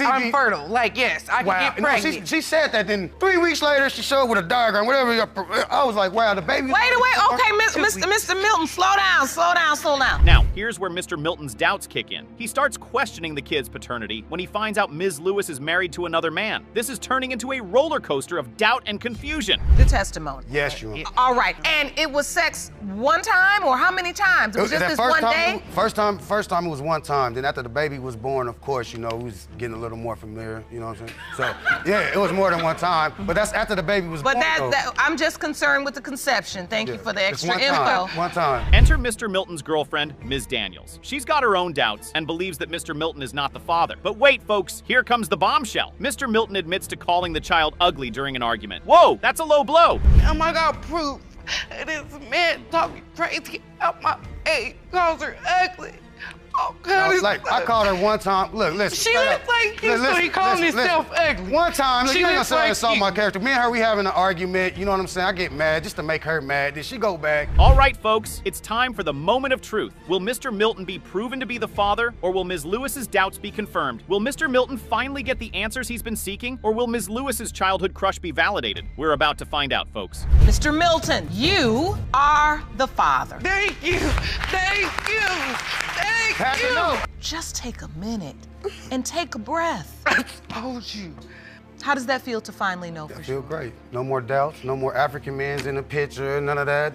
I'm fertile. Like, yes, I can Wow. get pregnant. No, she said that. Then 3 weeks later, she showed with a diagram, whatever. I was like, wow, the baby. Wait. Okay, Mr. Milton, slow down. Now, here's where Mr. Milton's doubts kick in. He starts questioning the kid's paternity when he finds out Ms. Lewis is married to another man. This is turning into a roller coaster of doubt and confusion. The testimony. Yes, Your Honor. All right, and it was sex one time or how many times? It was just That this first one time, day? First time it was one time. Then after the baby was born, of course, you know, we was getting a little more familiar. You know what I'm saying? So yeah, it was more than one time. But that's after the baby was But born. that I'm just concerned with the conception. Thank you for the It's extra one info. time. One time. Enter Mr. Milton's girlfriend, Ms. Daniels. She's got her own doubts and believes that Mr. Milton is not the father. But wait, folks, here comes the bombshell. Mr. Milton admits to calling the child ugly during an argument. Whoa, that's a low blow. Oh my God, proof. This man talking crazy out my face, calls her ugly. Oh, God. Like, I called her one time. Look, listen. She looks like you, so he calling himself ugly. One time, look, She you ain't gonna looks say I like insult you. my character. Me and her, we having an argument. You know what I'm saying? I get mad just to make her mad. Then she go back. All right, folks, it's time for the moment of truth. Will Mr. Milton be proven to be the father, or will Ms. Lewis's doubts be confirmed? Will Mr. Milton finally get the answers he's been seeking, or will Ms. Lewis's childhood crush be validated? We're about to find out, folks. Mr. Milton, you are the father. Thank you. Just take a minute and take a breath. I told you. How does that feel to finally know for I sure? feel great. No more doubts. No more African men's in the picture. None of that.